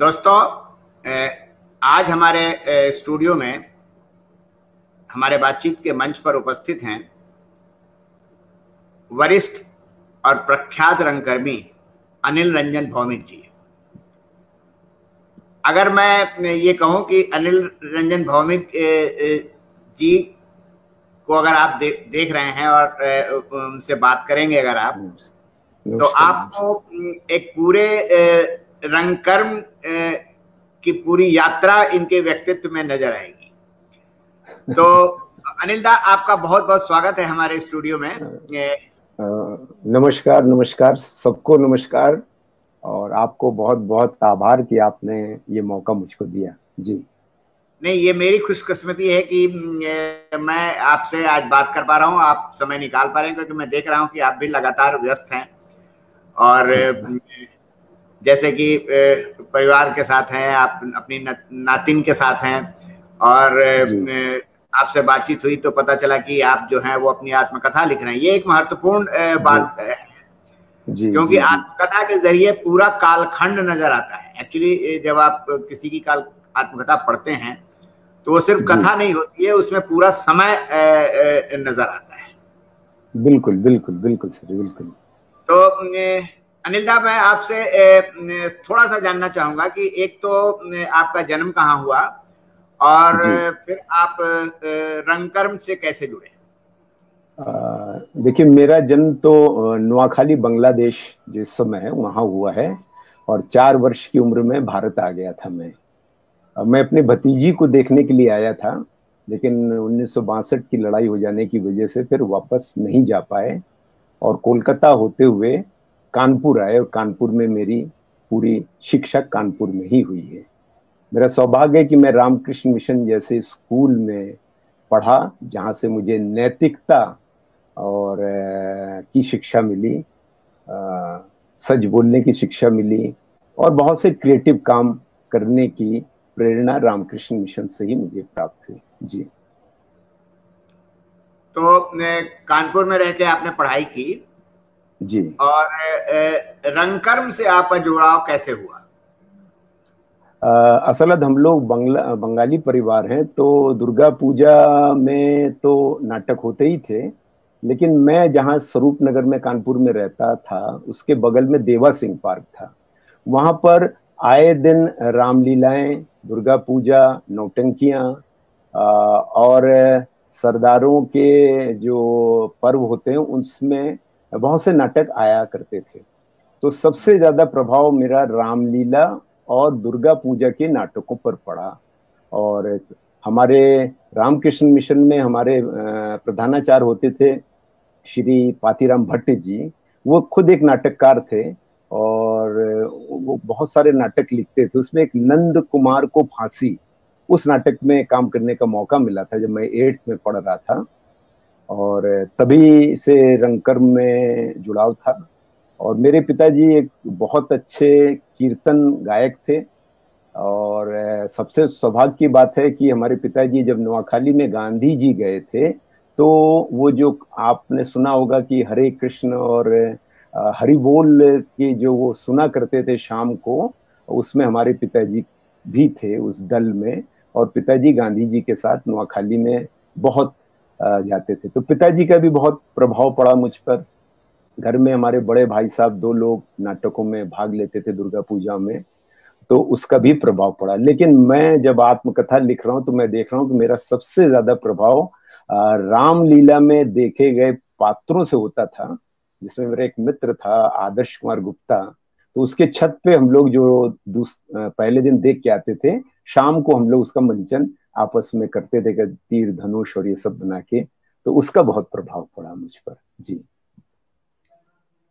दोस्तों, आज हमारे स्टूडियो में हमारे बातचीत के मंच पर उपस्थित हैं वरिष्ठ और प्रख्यात रंगकर्मी अनिल रंजन भौमिक जी। अगर मैं ये कहूं कि अनिल रंजन भौमिक जी को अगर आप देख रहे हैं और उनसे बात करेंगे अगर आप, तो आपको एक पूरे रंगकर्म की पूरी यात्रा इनके व्यक्तित्व में नजर आएगी। तो अनिल दा, आपका बहुत बहुत स्वागत है हमारे स्टूडियो में। नमस्कार, नमस्कार सबको, नमस्कार। और आपको बहुत बहुत आभार कि आपने ये मौका मुझको दिया जी। नहीं, ये मेरी खुशकिस्मती है कि मैं आपसे आज बात कर पा रहा हूँ, आप समय निकाल पा रहे हैं, क्योंकि मैं देख रहा हूँ कि आप भी लगातार व्यस्त हैं और जैसे कि परिवार के साथ हैं, आप अपनी नातिन के साथ हैं और आपसे बातचीत हुई तो पता चला कि आप जो हैं वो अपनी आत्मकथा लिख रहे हैं। ये एक महत्वपूर्ण बात है क्योंकि आत्मकथा के जरिए पूरा कालखंड नजर आता है। एक्चुअली जब आप किसी की आत्मकथा पढ़ते हैं तो वो सिर्फ कथा नहीं होती है, उसमें पूरा समय नजर आता है। बिल्कुल बिल्कुल बिल्कुल सर, बिल्कुल। तो अनिल दा, मैं आपसे थोड़ा सा जानना चाहूंगा कि एक तो आपका जन्म कहाँ हुआ और फिर आप रंगकर्म से कैसे जुड़े? देखिए, मेरा जन्म तो नोआखाली बांग्लादेश जिस समय है वहां हुआ है और 4 वर्ष की उम्र में भारत आ गया था मैं अपने भतीजी को देखने के लिए आया था, लेकिन 1962 की लड़ाई हो जाने की वजह से फिर वापस नहीं जा पाए और कोलकाता होते हुए कानपुर आए और कानपुर में मेरी पूरी शिक्षा कानपुर में ही हुई है। मेरा सौभाग्य है कि मैं रामकृष्ण मिशन जैसे स्कूल में पढ़ा, जहां से मुझे नैतिकता और की शिक्षा मिली, सच बोलने की शिक्षा मिली और बहुत से क्रिएटिव काम करने की प्रेरणा रामकृष्ण मिशन से ही मुझे प्राप्त हुई जी। तो कानपुर में रह के आपने पढ़ाई की जी, और रंगकर्म से आपका जुड़ाव कैसे हुआ? असल हम लोग बंगाली परिवार हैं, तो दुर्गा पूजा में तो नाटक होते ही थे, लेकिन मैं जहां स्वरूप नगर में कानपुर में रहता था उसके बगल में देवा सिंह पार्क था। वहां पर आए दिन रामलीलाएं, दुर्गा पूजा, नौटंकियां और सरदारों के जो पर्व होते हैं उसमें बहुत से नाटक आया करते थे। तो सबसे ज्यादा प्रभाव मेरा रामलीला और दुर्गा पूजा के नाटकों पर पड़ा। और हमारे रामकृष्ण मिशन में हमारे प्रधानाचार्य होते थे श्री पातीराम भट्ट जी। वो खुद एक नाटककार थे और वो बहुत सारे नाटक लिखते थे। उसमें एक नंद कुमार को फांसी, उस नाटक में काम करने का मौका मिला था जब मैं 8th में पढ़ रहा था और तभी से रंगकर्म में जुड़ाव था। और मेरे पिताजी एक बहुत अच्छे कीर्तन गायक थे और सबसे सौभाग्य की बात है कि हमारे पिताजी जब नोआखाली में गांधी जी गए थे तो वो जो आपने सुना होगा कि हरे कृष्ण और हरि बोल की जो वो सुना करते थे शाम को, उसमें हमारे पिताजी भी थे उस दल में और पिताजी गांधी जी के साथ नोआखाली में बहुत जाते थे। तो पिताजी का भी बहुत प्रभाव पड़ा मुझ पर। घर में हमारे बड़े भाई साहब 2 लोग नाटकों में भाग लेते थे दुर्गा पूजा में, तो उसका भी प्रभाव पड़ा। लेकिन मैं जब आत्मकथा लिख रहा हूं तो मैं देख रहा हूं कि मेरा सबसे ज्यादा प्रभाव रामलीला में देखे गए पात्रों से होता था, जिसमें मेरा एक मित्र था आदर्श कुमार गुप्ता। तो उसके छत पे हम लोग जो पहले दिन देख के आते थे, शाम को हम लोग उसका मंचन आपस में करते थे, तीर धनुष और ये सब बना के। तो उसका बहुत प्रभाव पड़ा मुझ पर जी।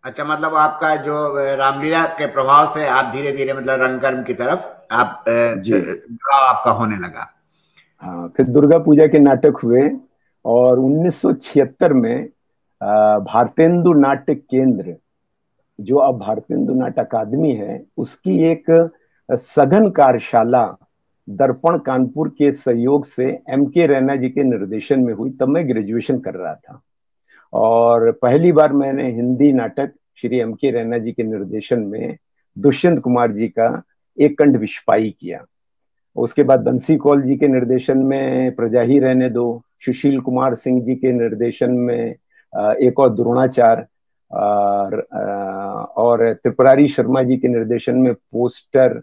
अच्छा, मतलब आपका जो रामलीला के प्रभाव से आप धीरे धीरे मतलब रंगकर्म की तरफ आप जुड़ाव आपका होने लगा। हाँ, फिर दुर्गा पूजा के नाटक हुए और 1976 में भारतेंदु नाट्य केंद्र, जो अब भारतेंदु नाट्य अकादमी है, उसकी एक सघन कार्यशाला दर्पण कानपुर के सहयोग से M.K. रैना जी के निर्देशन में हुई। तब मैं ग्रेजुएशन कर रहा था और पहली बार मैंने हिंदी नाटक श्री M.K. रैना जी के निर्देशन में दुष्यंत कुमार जी का एक कंठ विषपाई किया। उसके बाद बंसी कौल जी के निर्देशन में प्रजा ही रहने दो, सुशील कुमार सिंह जी के निर्देशन में एक और द्रोणाचार, और त्रिपुरारी शर्मा जी के निर्देशन में पोस्टर,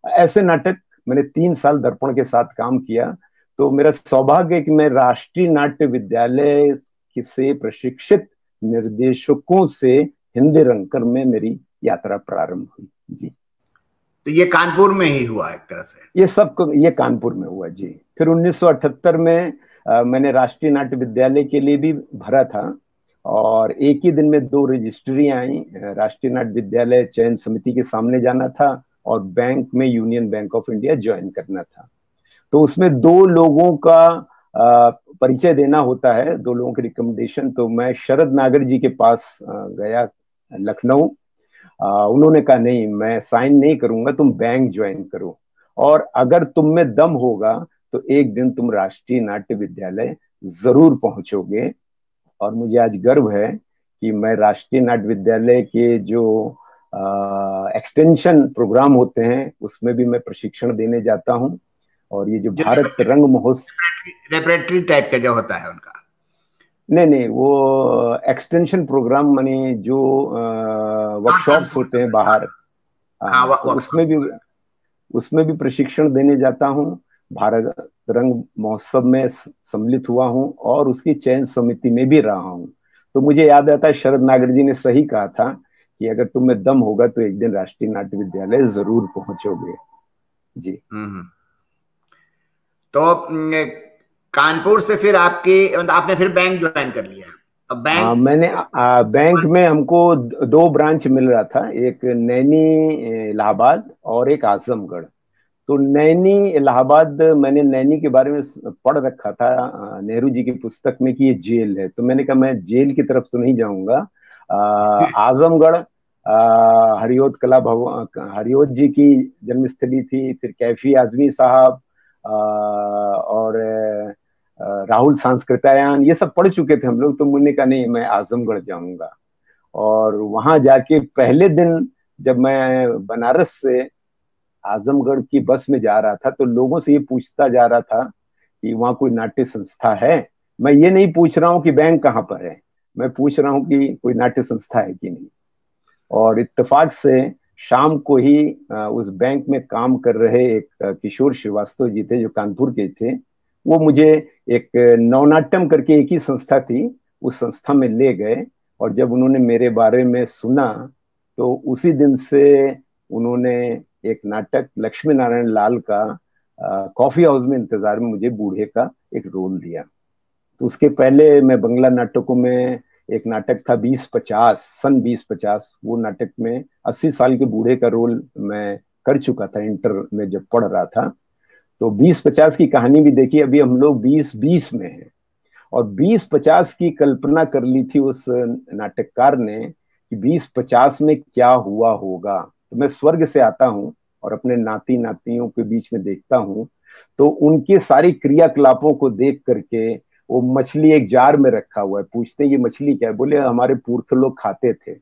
ऐसे नाटक मैंने 3 साल दर्पण के साथ काम किया। तो मेरा सौभाग्य है कि मैं राष्ट्रीय नाट्य विद्यालय से प्रशिक्षित निर्देशकों से हिंदी रंगकर में मेरी यात्रा प्रारंभ हुई जी। तो ये कानपुर में ही हुआ एक तरह से? ये कानपुर में हुआ जी। फिर 1978 में मैंने राष्ट्रीय नाट्य विद्यालय के लिए भी भरा था, और एक ही दिन में 2 रजिस्ट्रियां आई। राष्ट्रीय नाट्य विद्यालय चयन समिति के सामने जाना था और बैंक में union bank of India join करना था। तो उसमें 2 लोगों का परिचय देना होता है, 2 लोगों की रिकमेंडेशन। तो मैं शरद नागर जी के पास गया लखनऊ। उन्होंने कहा नहीं, मैं साइन नहीं करूंगा, तुम बैंक ज्वाइन करो, और अगर तुम में दम होगा तो एक दिन तुम राष्ट्रीय नाट्य विद्यालय जरूर पहुंचोगे। और मुझे आज गर्व है कि मैं राष्ट्रीय नाट्य विद्यालय के जो एक्सटेंशन प्रोग्राम होते हैं उसमें भी मैं प्रशिक्षण देने जाता हूं। और ये जो भारत रंग महोत्सव, रेपरेटरी टाइप का जो होता है उनका? नहीं नहीं, वो एक्सटेंशन प्रोग्राम माने जो वर्कशॉप्स होते हैं बाहर, हाँ, तो उसमें भी प्रशिक्षण देने जाता हूँ। भारत रंग महोत्सव में सम्मिलित हुआ हूँ और उसकी चयन समिति में भी रहा हूँ। तो मुझे याद आता है शरद नागर जी ने सही कहा था कि अगर तुम में दम होगा तो एक दिन राष्ट्रीय नाट्य विद्यालय जरूर पहुंचोगे जी। तो कानपुर से फिर मतलब आपने फिर बैंक ज्वाइन कर लिया? अब बैंक मैंने बैंक में हमको 2 ब्रांच मिल रहा था, एक नैनी इलाहाबाद और एक आजमगढ़। तो नैनी इलाहाबाद, मैंने नैनी के बारे में पढ़ रखा था नेहरू जी की पुस्तक में कि ये जेल है, तो मैंने कहा मैं जेल की तरफ तो नहीं जाऊंगा। आजमगढ़ हरियोत कला भवन, हरियोत जी की जन्मस्थली थी। फिर कैफी आजमी साहब और राहुल सांस्कृतायन, ये सब पढ़ चुके थे हम लोग। तो मैंने कहा नहीं, मैं आजमगढ़ जाऊंगा। और वहां जाके पहले दिन जब मैं बनारस से आजमगढ़ की बस में जा रहा था तो लोगों से ये पूछता जा रहा था कि वहां कोई नाट्य संस्था है। मैं ये नहीं पूछ रहा हूँ कि बैंक कहाँ पर है, मैं पूछ रहा हूँ कि कोई नाट्य संस्था है कि नहीं। और इत्तेफाक से शाम को ही उस बैंक में काम कर रहे एक किशोर श्रीवास्तव जी थे जो कानपुर के थे। वो मुझे एक नवनाट्यम करके एक ही संस्था थी, उस संस्था में ले गए। और जब उन्होंने मेरे बारे में सुना तो उसी दिन से उन्होंने एक नाटक लक्ष्मी नारायण लाल का कॉफी हाउस में इंतजार में मुझे बूढ़े का एक रोल दिया। तो उसके पहले मैं बंगला नाटकों में एक नाटक था 2050, सन 2050, वो नाटक में 80 साल के बूढ़े का रोल मैं कर चुका था इंटर में जब पढ़ रहा था। तो 2050 की कहानी भी देखी। अभी हम लोग 2020 में हैं और 2050 की कल्पना कर ली थी उस नाटककार ने कि 2050 में क्या हुआ होगा। तो मैं स्वर्ग से आता हूँ और अपने नाती नातियों के बीच में देखता हूँ, तो उनके सारी क्रियाकलापों को देख करके, वो मछली एक जार में रखा हुआ है, पूछते हैं ये मछली क्या है, बोले हमारे पुरख लोग खाते थे,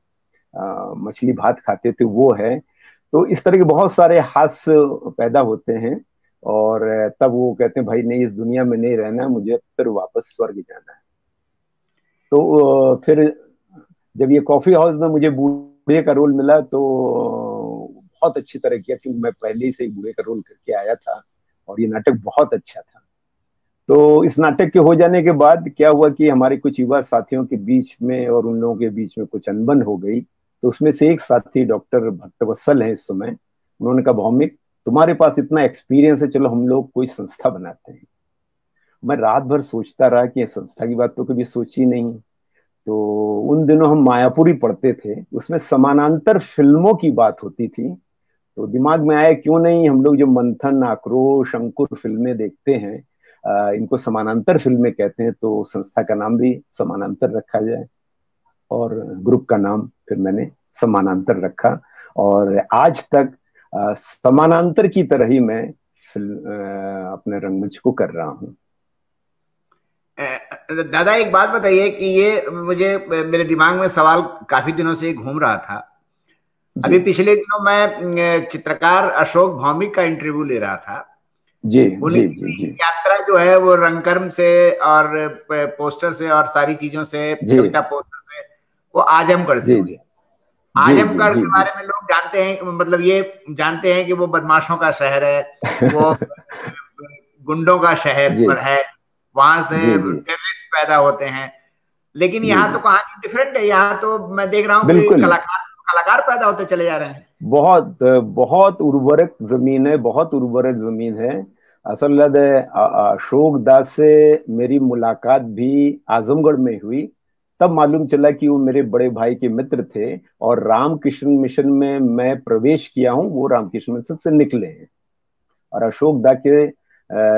मछली भात खाते थे, वो है। तो इस तरह के बहुत सारे हास्य पैदा होते हैं। और तब वो कहते हैं भाई नहीं, इस दुनिया में नहीं रहना, मुझे फिर वापस स्वर्ग जाना है। तो फिर जब ये कॉफी हाउस में मुझे बूढ़े का रोल मिला तो बहुत अच्छी तरह किया, क्योंकि मैं पहले से ही बूढ़े का रोल करके आया था और ये नाटक बहुत अच्छा था। तो इस नाटक के हो जाने के बाद क्या हुआ कि हमारे कुछ युवा साथियों के बीच में और उन लोगों के बीच में कुछ अनबन हो गई। तो उसमें से एक साथी डॉक्टर भक्तवत्सल है इस समय, उन्होंने कहा भौमिक तुम्हारे पास इतना एक्सपीरियंस है, चलो हम लोग कोई संस्था बनाते हैं। मैं रात भर सोचता रहा कि संस्था की बात तो कभी सोची नहीं। तो उन दिनों हम मायापुरी पढ़ते थे, उसमें समानांतर फिल्मों की बात होती थी। तो दिमाग में आया क्यों नहीं हम लोग जो मंथन, आक्रोश, अंकुर फिल्में देखते हैं, इनको समानांतर फिल्में कहते हैं, तो संस्था का नाम भी समानांतर रखा जाए। और ग्रुप का नाम फिर मैंने समानांतर रखा। और आज तक समानांतर की तरह ही मैं अपने रंगमंच को कर रहा हूँ। दादा एक बात बताइए कि ये मेरे दिमाग में सवाल काफी दिनों से घूम रहा था जी अभी पिछले दिनों मैं चित्रकार अशोक भौमिक का इंटरव्यू ले रहा था। जी जी जी उनकी जी यात्रा जो है वो रंगकर्म से और पोस्टर से और सारी चीजों से, जी कविता पोस्टर से, वो आजमगढ़ से जी जी हुई। जी जी आजमगढ़ जी के जी बारे में लोग जानते हैं, मतलब ये जानते हैं कि वो बदमाशों का शहर है, वो गुंडों का शहर जी है, वहां से जी जी टेररिस्ट पैदा होते हैं। लेकिन जी यहाँ तो जी कहानी डिफरेंट है। यहाँ तो मैं देख रहा हूँ कि बिल्कुल। कलाकार कलाकार पैदा होते चले जा रहे हैं। बहुत बहुत उर्वरक जमीन है, बहुत उर्वरक जमीन है। असल में अशोक दास से मेरी मुलाकात भी आजमगढ़ में हुई। तब मालूम चला कि वो मेरे बड़े भाई के मित्र थे, और रामकृष्ण मिशन में मैं प्रवेश किया हूँ, वो रामकृष्ण मिशन से निकले हैं। और अशोक दा के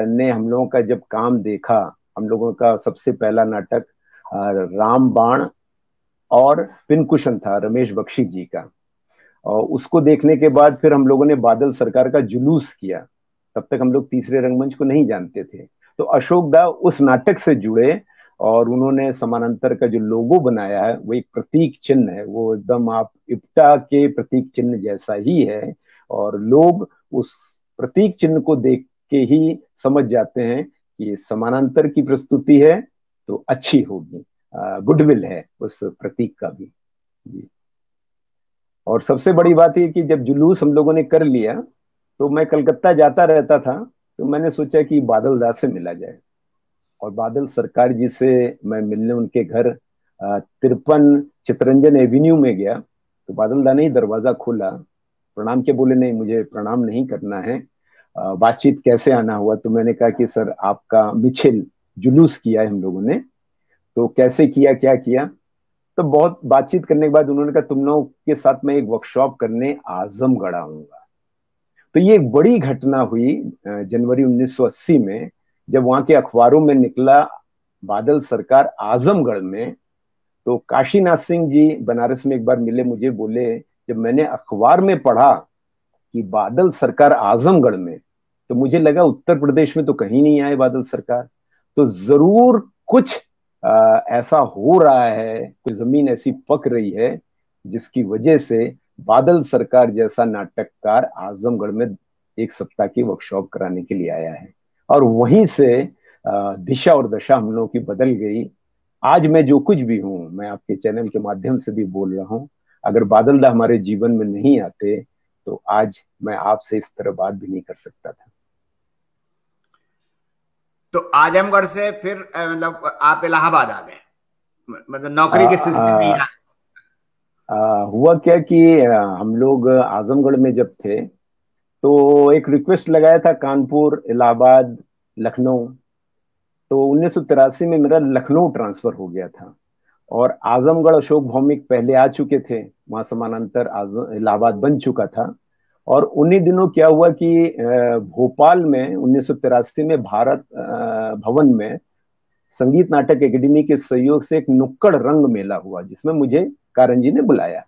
ने हम लोगों का जब काम देखा, हम लोगों का सबसे पहला नाटक रामबाण और पिनकुशन था, रमेश बख्शी जी का। और उसको देखने के बाद फिर हम लोगों ने बादल सरकार का जुलूस किया। तब तक हम लोग तीसरे रंगमंच को नहीं जानते थे। तो अशोक दा उस नाटक से जुड़े, और उन्होंने समानांतर का जो लोगो बनाया है वो एक प्रतीक चिन्ह है, वो एकदम आप इप्टा के प्रतीक चिन्ह जैसा ही है। और लोग उस प्रतीक चिन्ह को देख के ही समझ जाते हैं कि समानांतर की प्रस्तुति है तो अच्छी होगी। गुडविल है उस प्रतीक का भी। जी। और सबसे बड़ी बात यह कि जब जुलूस हम लोगों ने कर लिया, तो मैं कलकत्ता जाता रहता था, तो मैंने सोचा कि बादल दास से मिला जाए। और बादल सरकार जी से मैं मिलने उनके घर 53 चितरंजन एवेन्यू में गया। तो बादल दा ने ही दरवाजा खोला, प्रणाम के बोले, नहीं मुझे प्रणाम नहीं करना है, बातचीत कैसे आना हुआ। तो मैंने कहा कि सर आपका मिছিল जुलूस किया है हम लोगों ने, तो कैसे किया, क्या किया। तो बहुत बातचीत करने के बाद उन्होंने कहा तुम लोगों के साथ मैं एक वर्कशॉप करने आजमगढ़ आऊंगा। तो ये एक बड़ी घटना हुई जनवरी 1980 में, जब वहां के अखबारों में निकला बादल सरकार आजमगढ़ में। तो काशीनाथ सिंह जी बनारस में एक बार मिले मुझे, बोले जब मैंने अखबार में पढ़ा कि बादल सरकार आजमगढ़ में, तो मुझे लगा उत्तर प्रदेश में तो कहीं नहीं आए बादल सरकार, तो जरूर कुछ ऐसा हो रहा है, कुछ जमीन ऐसी पक रही है जिसकी वजह से बादल सरकार जैसा नाटककार आजमगढ़ में एक सप्ताह की वर्कशॉप कराने के लिए आया है। और वहीं से दिशा और दशा हम लोगों की बदल गई। आज मैं जो कुछ भी हूं, मैं आपके चैनल के माध्यम से भी बोल रहा हूं, अगर बादल दा हमारे जीवन में नहीं आते तो आज मैं आपसे इस तरह बात भी नहीं कर सकता था। तो आजमगढ़ से फिर मतलब आप इलाहाबाद आ गए, मतलब आ, नौकरी के सिलसिले में आ, यहाँ? हुआ क्या कि हम लोग आजमगढ़ में जब थे, तो एक रिक्वेस्ट लगाया था कानपुर, इलाहाबाद, लखनऊ। तो 1983 में मेरा लखनऊ ट्रांसफर हो गया था। और आजमगढ़ अशोक भौमिक पहले आ चुके थे, वहां समानांतर इलाहाबाद बन चुका था। और उन्हीं दिनों क्या हुआ कि भोपाल में 1983 में भारत भवन में संगीत नाटक एकेडमी के सहयोग से एक नुक्कड़ रंग मेला हुआ, जिसमें मुझे कारंजी ने बुलाया।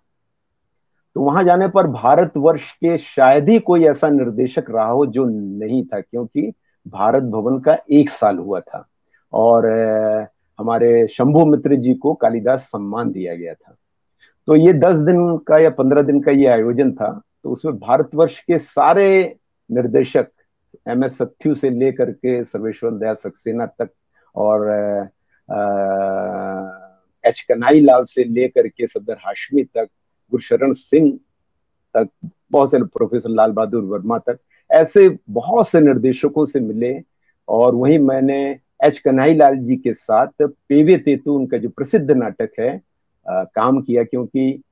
तो वहां जाने पर भारतवर्ष के शायद ही कोई ऐसा निर्देशक रहा हो जो नहीं था, क्योंकि भारत भवन का 1 साल हुआ था। और हमारे शंभू मित्र जी को कालिदास सम्मान दिया गया था। तो ये 10 दिन का या 15 दिन का ये आयोजन था। तो उसमें भारतवर्ष के सारे निर्देशक, MS सत्यु से लेकर के सर्वेश्वर दयाल सक्सेना तक, और H कन्हैया लाल से लेकर के सदर हाशमी तक, गुरशरण सिंह तक, बहुत से प्रोफेसर लाल बहादुर वर्मा तक, ऐसे बहुत से निर्देशकों से मिले। और वहीं मैंने H कन्हैया लाल जी के साथ पेवे तेतु, उनका जो प्रसिद्ध नाटक है, काम किया। क्योंकि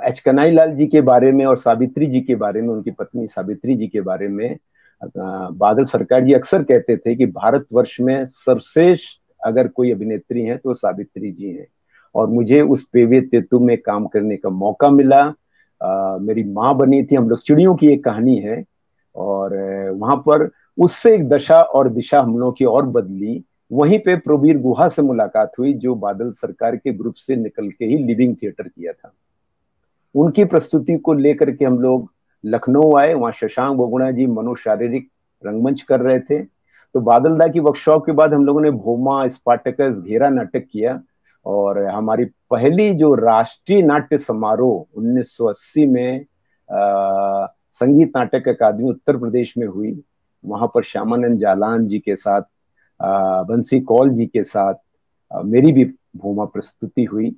H कन्हैया लाल जी के बारे में और सावित्री जी के बारे में, उनकी पत्नी सावित्री जी के बारे में बादल सरकार जी अक्सर कहते थे कि भारतवर्ष में सर्वश्रेष्ठ अगर कोई अभिनेत्री हैं तो सावित्री जी हैं। और मुझे उस पेवे तेतु में काम करने का मौका मिला। मेरी माँ बनी थी, हम लोग चिड़ियों की एक कहानी है। और वहां पर उससे एक दशा और दिशा हम लोगों की और बदली। वहीं पे प्रोबीर गुहा से मुलाकात हुई, जो बादल सरकार के ग्रुप से निकल के ही लिविंग थिएटर किया था। उनकी प्रस्तुति को लेकर के हम लोग लखनऊ आए। वहां शशांक बोगुणा जी मनोशारीरिक रंगमंच कर रहे थे। तो बादल दा की वर्कशॉप के बाद हम लोगों ने भोमा, स्पार्टकस, घेरा नाटक किया। और हमारी पहली जो राष्ट्रीय नाट्य समारोह 1980 में संगीत नाटक अकादमी उत्तर प्रदेश में हुई। वहां पर श्यामानंद जालान जी के साथ, बंसी कौल जी के साथ मेरी भी भूमा प्रस्तुति हुई।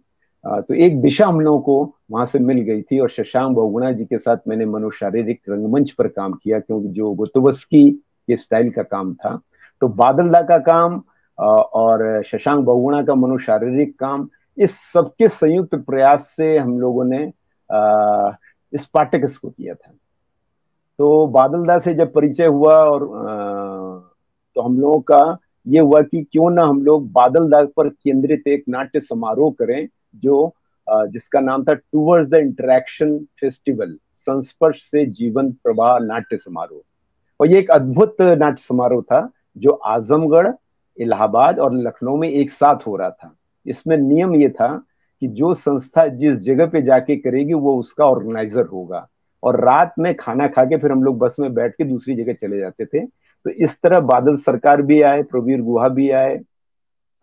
तो एक दिशा हम लोगों को वहां से मिल गई थी। और शशांक बहुगुणा जी के साथ मैंने मनोशारीरिक रंगमंच पर काम किया, क्योंकि जो गोतोवस्की के स्टाइल का काम था। तो बादल दा का काम और शशांक बहुगुणा का मनोशारीरिक काम, इस सबके संयुक्त प्रयास से हम लोगों ने इस पाठ्यक्रम को किया था। तो बादल दा से जब परिचय हुआ और तो हम लोगों का ये हुआ कि क्यों ना हम लोग बादल दा पर केंद्रित एक नाट्य समारोह करें, जो जिसका नाम था टूवर्ड्स द इंटरेक्शन फेस्टिवल, संस्पर्श से जीवन प्रवाह नाट्य समारोह। और ये एक अद्भुत नाट्य समारोह था जो आजमगढ़, इलाहाबाद और लखनऊ में एक साथ हो रहा था। इसमें नियम ये था कि जो संस्था जिस जगह पे जाके करेगी वो उसका ऑर्गेनाइजर होगा। और रात में खाना खा के फिर हम लोग बस में बैठ के दूसरी जगह चले जाते थे। तो इस तरह बादल सरकार भी आए, प्रवीर गुहा भी आए,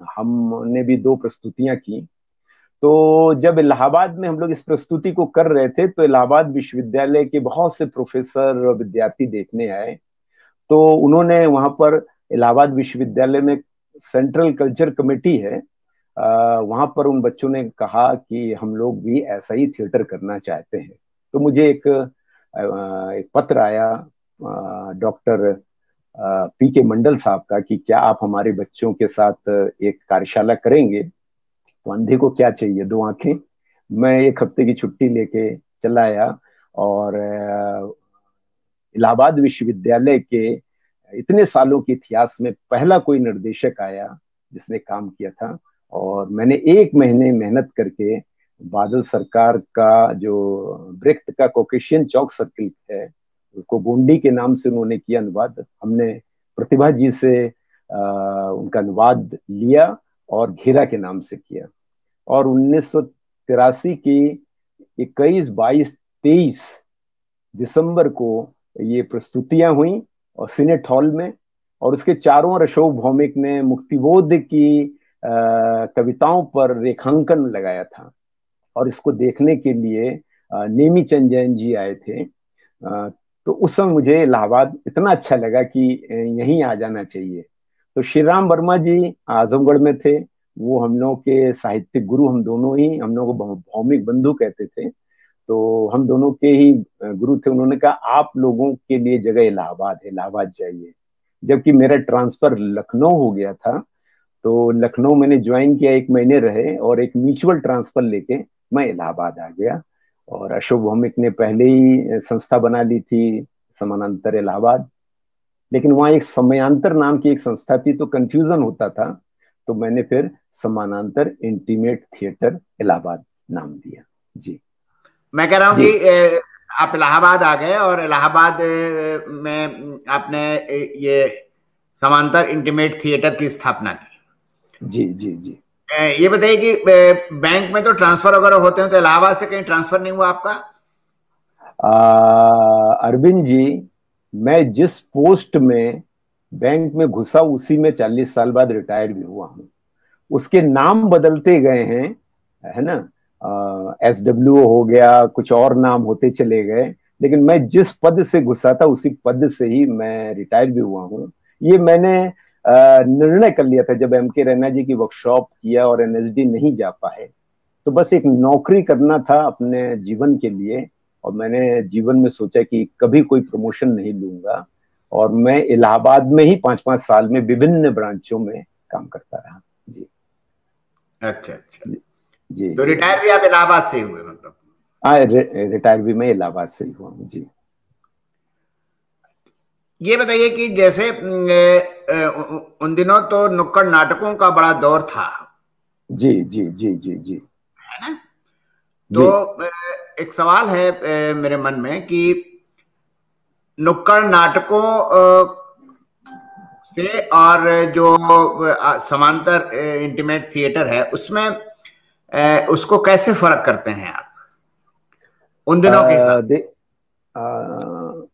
हमने भी 2 प्रस्तुतियां की। तो जब इलाहाबाद में हम लोग इस प्रस्तुति को कर रहे थे तो इलाहाबाद विश्वविद्यालय के बहुत से प्रोफेसर और विद्यार्थी देखने आए। तो उन्होंने वहां पर इलाहाबाद विश्वविद्यालय में सेंट्रल कल्चर कमेटी है, वहां पर उन बच्चों ने कहा कि हम लोग भी ऐसा ही थिएटर करना चाहते हैं। तो मुझे एक पत्र आया डॉक्टर पी के मंडल साहब का कि क्या आप हमारे बच्चों के साथ एक कार्यशाला करेंगे। तो अंधे को क्या चाहिए, 2 आंखें। मैं 1 हफ्ते की छुट्टी लेके चला आया और इलाहाबाद विश्वविद्यालय के इतने सालों के इतिहास में पहला कोई निर्देशक आया जिसने काम किया था। और मैंने 1 महीने मेहनत करके बादल सरकार का जो ब्रेख्त का कॉकेशियन चौक सर्किल है उसको गोंडी के नाम से उन्होंने किया अनुवाद। हमने प्रतिभा जी से उनका अनुवाद लिया और घेरा के नाम से किया। और 1983 की 21, 22, 23 दिसंबर को ये प्रस्तुतियां हुई और सीनेट हॉल में। और उसके चारों ओर अशोक भौमिक ने मुक्तिबोध की कविताओं पर रेखांकन लगाया था। और इसको देखने के लिए नेमी चंद जैन जी आए थे। तो उस समय मुझे इलाहाबाद इतना अच्छा लगा कि यहीं आ जाना चाहिए। तो श्री राम वर्मा जी आजमगढ़ में थे, वो हम लोग के साहित्यिक गुरु, हम दोनों ही, हम लोगों को भौमिक बंधु कहते थे। तो हम दोनों के ही गुरु थे। उन्होंने कहा आप लोगों के लिए जगह इलाहाबाद है, इलाहाबाद जाइए। जबकि मेरा ट्रांसफर लखनऊ हो गया था, तो लखनऊ मैंने ज्वाइन किया, 1 महीने रहे और एक म्यूचुअल ट्रांसफर लेके मैं इलाहाबाद आ गया। और अशोक भौमिक ने पहले ही संस्था बना ली थी समानांतर इलाहाबाद, लेकिन वहां एक समयांतर नाम की एक संस्था थी तो कंफ्यूजन होता था। तो मैंने फिर समानांतर इंटीमेट थिएटर इलाहाबाद नाम दिया। जी, मैं कह रहा हूँ कि आप इलाहाबाद आ गए और इलाहाबाद में आपने ये समांतर इंटीमेट थिएटर की स्थापना की। जी जी जी। ये बताइए कि बैंक में तो ट्रांसफर वगैरह होते हैं, तो इलाहाबाद से कहीं ट्रांसफर नहीं हुआ आपका? अरविंद जी, मैं जिस पोस्ट में बैंक में घुसा उसी में 40 साल बाद रिटायर्ड भी हुआ हूँ। उसके नाम बदलते गए हैं, है ना, SWO हो गया, कुछ और नाम होते चले गए, लेकिन मैं जिस पद से घुसा था उसी पद से ही मैं रिटायर भी हुआ हूँ। ये मैंने निर्णय कर लिया था जब MK रैना जी की वर्कशॉप किया और NSD नहीं जा पाए। तो बस एक नौकरी करना था अपने जीवन के लिए, और मैंने जीवन में सोचा कि कभी कोई प्रमोशन नहीं लूंगा। और मैं इलाहाबाद में ही 5-5 साल में विभिन्न ब्रांचों में काम करता रहा। जी। अच्छा अच्छा। जी। तो रिटायर भी आप इलाहाबाद से ही हुए मतलब? रिटायर भी मैं इलाहाबाद से ही हुआ हूँ। जी। ये बताइए कि जैसे उन दिनों तो नुक्कड़ नाटकों का बड़ा दौर था। जी जी जी जी जी। है ना? तो एक सवाल है मेरे मन में कि नुक्कड़ नाटकों से और जो समांतर इंटीमेट थिएटर है उसमें उसको कैसे फर्क करते हैं आप उन दिनों के हिसाब?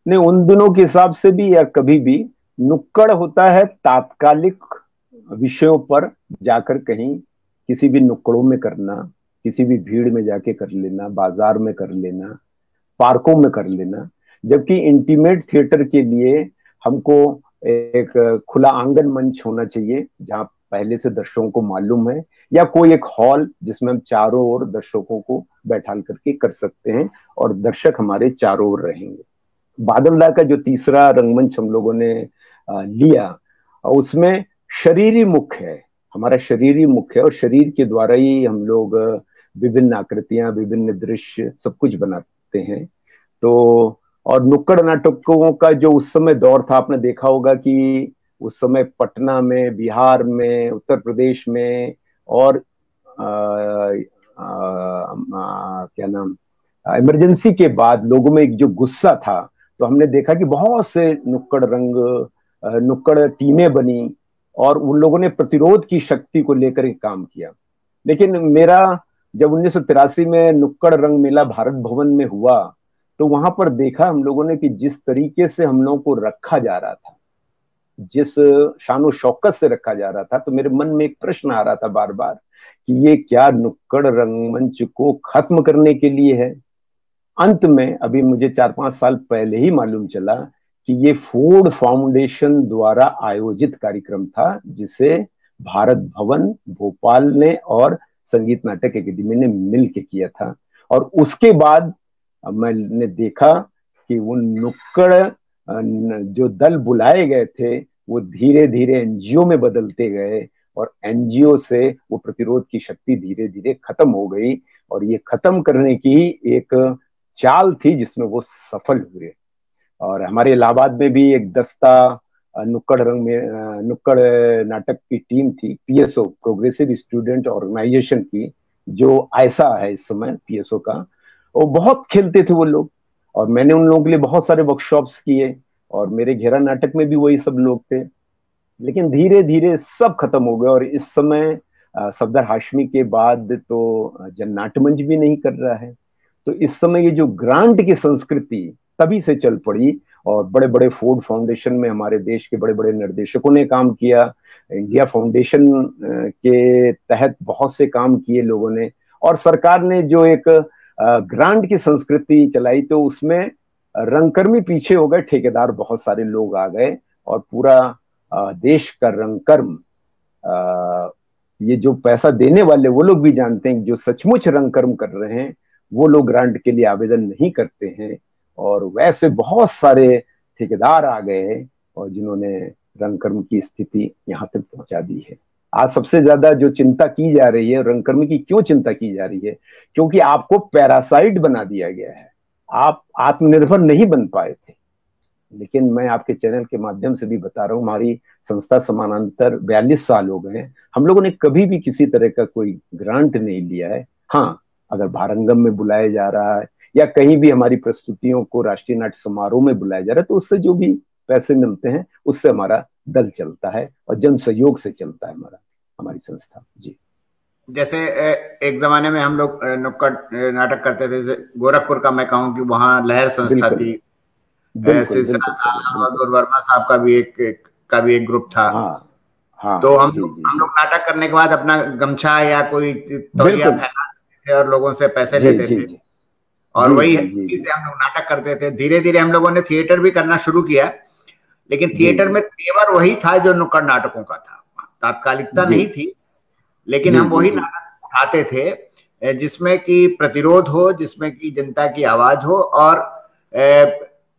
नहीं, उन दिनों के हिसाब से भी या कभी भी, नुक्कड़ होता है तात्कालिक विषयों पर जाकर कहीं किसी भी नुक्कड़ों में करना, किसी भी भीड़ में जाके कर लेना, बाजार में कर लेना, पार्कों में कर लेना। जबकि इंटीमेट थिएटर के लिए हमको एक खुला आंगन मंच होना चाहिए जहां पहले से दर्शकों को मालूम है, या कोई एक हॉल जिसमें हम चारों ओर दर्शकों को बैठाल करके कर सकते हैं और दर्शक हमारे चारों ओर रहेंगे। बादलदा का जो तीसरा रंगमंच हम लोगों ने लिया, उसमें शरीरी मुख है, हमारा शरीरी मुख है, और शरीर के द्वारा ही हम लोग विभिन्न आकृतियां, विभिन्न दृश्य सब कुछ बनाते हैं। तो और नुक्कड़ नाटकों का जो उस समय दौर था, आपने देखा होगा कि उस समय पटना में, बिहार में, उत्तर प्रदेश में, और क्या नाम, इमरजेंसी के बाद लोगों में एक जो गुस्सा था, तो हमने देखा कि बहुत से नुक्कड़ टीमें बनी और उन लोगों ने प्रतिरोध की शक्ति को लेकर काम किया। लेकिन मेरा जब 1983 में नुक्कड़ रंग मेला भारत भवन में हुआ, तो वहां पर देखा हम लोगों ने कि जिस तरीके से हम लोगों को रखा जा रहा था, जिस शानो शौकत से रखा जा रहा था, तो मेरे मन में एक प्रश्न आ रहा था बार बार कि ये क्या नुक्कड़ रंगमंच को खत्म करने के लिए है। अंत में अभी मुझे 4-5 साल पहले ही मालूम चला कि ये फोर्ड फाउंडेशन द्वारा आयोजित कार्यक्रम था, जिसे भारत भवन भोपाल ने और संगीत नाटक अकेडमी ने मिल के किया था। और उसके बाद मैंने देखा कि वो नुक्कड़ जो दल बुलाए गए थे, वो धीरे धीरे एनजीओ में बदलते गए, और एनजीओ से वो प्रतिरोध की शक्ति धीरे धीरे खत्म हो गई। और ये खत्म करने की एक चाल थी जिसमें वो सफल हुए। और हमारे इलाहाबाद में भी एक दस्ता नुक्कड़ नाटक की टीम थी, पीएसओ, प्रोग्रेसिव स्टूडेंट ऑर्गेनाइजेशन की, जो ऐसा है इस समय पीएसओ का। और बहुत खेलते थे वो लोग, और मैंने उन लोगों के लिए बहुत सारे वर्कशॉप्स किए, और मेरे घेरा नाटक में भी वही सब लोग थे। लेकिन धीरे धीरे सब खत्म हो गया, और इस समय सफदर हाशमी के बाद तो जन नाट्य मंच भी नहीं कर रहा है। तो इस समय ये जो ग्रांट की संस्कृति तभी से चल पड़ी, और बड़े बड़े फोर्ड फाउंडेशन में हमारे देश के बड़े बड़े निर्देशकों ने काम किया, इंडिया फाउंडेशन के तहत बहुत से काम किए लोगों ने, और सरकार ने जो एक ग्रांट की संस्कृति चलाई, तो उसमें रंगकर्मी पीछे हो गए, ठेकेदार बहुत सारे लोग आ गए, और पूरा देश का रंगकर्म, ये जो पैसा देने वाले वो लोग भी जानते हैं, जो सचमुच रंगकर्म कर रहे हैं वो लोग ग्रांट के लिए आवेदन नहीं करते हैं। और वैसे बहुत सारे ठेकेदार आ गए, और जिन्होंने रंगकर्म की स्थिति यहाँ तक पहुंचा दी है। आज सबसे ज्यादा जो चिंता की जा रही है रंगकर्म की, क्यों चिंता की जा रही है? क्योंकि आपको पैरासाइट बना दिया गया है, आप आत्मनिर्भर नहीं बन पाए थे। लेकिन मैं आपके चैनल के माध्यम से भी बता रहा हूँ, हमारी संस्था समानांतर 42 साल हो गए हैं, हम लोगों ने कभी भी किसी तरह का कोई ग्रांट नहीं लिया है। हाँ, अगर भारंगम में बुलाया जा रहा है, या कहीं भी हमारी प्रस्तुतियों को राष्ट्रीय नाट्य समारोह में बुलाया जा रहा है, तो उससे जो भी पैसे मिलते हैं उससे हमारा दल चलता है, और जन सहयोग से चलता है हमारी संस्था। जी। जैसे एक जमाने में हम लोग नुक्कड़ नाटक करते थे, गोरखपुर का मैं कहूँ कि वहाँ लहर संस्था थी, सिलसिला था, और वर्मा साहब का भी एक ग्रुप था। हाँ, हाँ, तो हम लोग नाटक करने के बाद अपना गमछा या कोई तौलिया फैलाते थे और लोगों से पैसे लेते थे, और वही चीज से हम लोग नाटक करते थे। धीरे धीरे हम लोगों ने थिएटर भी करना शुरू किया, लेकिन थिएटर में तेवर वही था जो नुक्कड़ नाटकों का था, तात्कालिकता नहीं थी, लेकिन हम वही नाटक उठाते थे जिसमें कि प्रतिरोध हो, जिसमें कि जनता की आवाज हो, और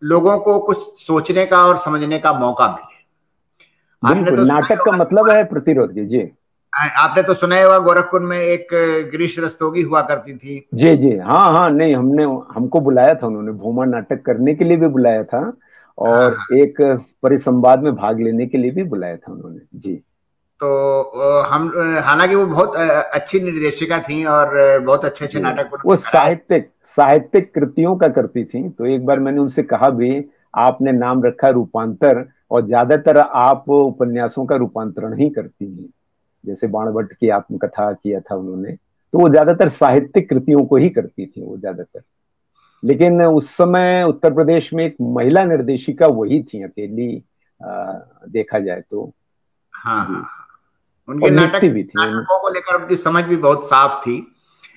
लोगों को कुछ सोचने का और समझने का मौका मिले। आपने तो नाटक का मतलब है प्रतिरोध की। जी, आपने तो सुना होगा गोरखपुर में एक गिरीश रस्तोगी हुआ करती थी। जी जी, हाँ हाँ, नहीं, हमको बुलाया था उन्होंने, भूमा नाटक करने के लिए भी बुलाया था, और एक परिसंवाद में भाग लेने के लिए भी बुलाया था उन्होंने। जी। तो हम, हालांकि वो बहुत अच्छी निर्देशिका थी और बहुत अच्छे अच्छे नाटक वो साहित्यिक कृतियों का करती थी। तो एक बार मैंने उनसे कहा भी, आपने नाम रखा रूपांतर, और ज्यादातर आप उपन्यासों का रूपांतरण ही करती हैं, जैसे बाणभट्ट की आत्मकथा किया था उन्होंने, तो वो ज्यादातर साहित्यिक कृतियों को ही करती थी वो ज्यादातर। लेकिन उस समय उत्तर प्रदेश में एक महिला निर्देशिका वही थी अकेली, देखा जाए तो। हाँ, उनके और लिखती भी थी नाटकों को लेकर उनकी समझ भी बहुत साफ थी।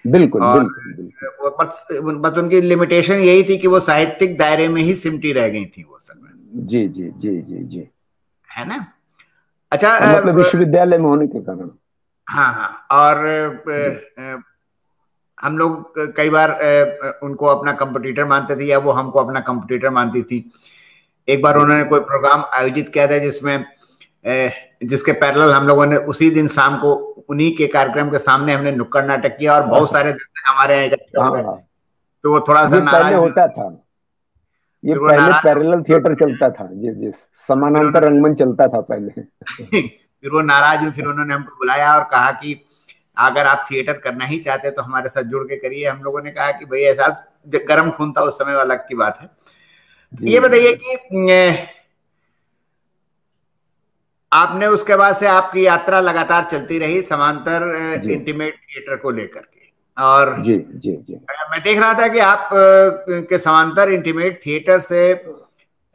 बिल्कुल और बिल्कुल बिल्कुल। वो बस उनकी लिमिटेशन यही थी कि वो साहित्यिक दायरे में ही सिमटी रह गई थी वो असल में, जी जी जी जी जी। है ना। अच्छा, मतलब विश्वविद्यालय में होने के कारण। हाँ हाँ। और जी हम लोग कई बार उनको अपना कंपटीटर मानते थे या वो हमको अपना कंपटीटर मानती थी। एक बार जी उन्होंने कोई प्रोग्राम आयोजित किया था जिसमें जिसके पैरेलल हम लोगों ने उसी दिन शाम को उन्हीं के कार्यक्रम के सामने हमने नुक्कड़ नाटक किया और बहुत सारे दर्शक हमारे यहाँ इकट्ठे हो गए। हाँ, तो वो थोड़ा सा ये पहले नाराज भी, होता था, ये फिर वो पहले नाराज पैरेलल थिएटर चलता था। जी जी, फिर समानांतर उन्होंने रंगमंच चलता था पहले। फिर वो नाराज हुए, फिर उन्होंने हमको बुलाया और कहा कि अगर आप थिएटर करना ही चाहते तो हमारे साथ जुड़ के करिए। हम लोगों ने कहा कि भाई ऐसा गर्म खून था उस समय, अलग की बात है। तो जी ये जी बताइए जी कि आपने उसके बाद से आपकी यात्रा लगातार चलती रही समांतर जी इंटीमेट थिएटर को लेकर के। और जी जी जी मैं देख रहा था कि आप के समांतर इंटीमेट थिएटर से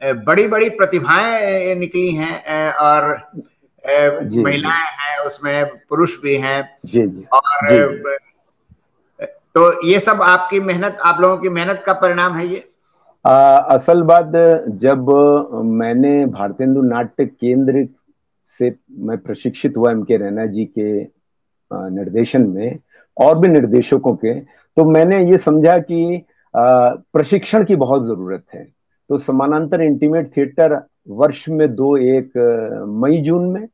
बड़ी बड़ी प्रतिभाएं निकली हैं, और जी जी महिलाएं हैं उसमें, पुरुष भी हैं। जी जी और जी जी। तो ये सब आपकी मेहनत, आप लोगों की मेहनत का परिणाम है ये। असल बात, जब मैंने भारतेंदु नाट्य केंद्र से मैं प्रशिक्षित हुआ एम के रैना जी के निर्देशन में और भी निर्देशकों के, तो मैंने ये समझा कि प्रशिक्षण की बहुत जरूरत है। तो समानांतर इंटीमेट थिएटर वर्ष में दो, एक मई जून में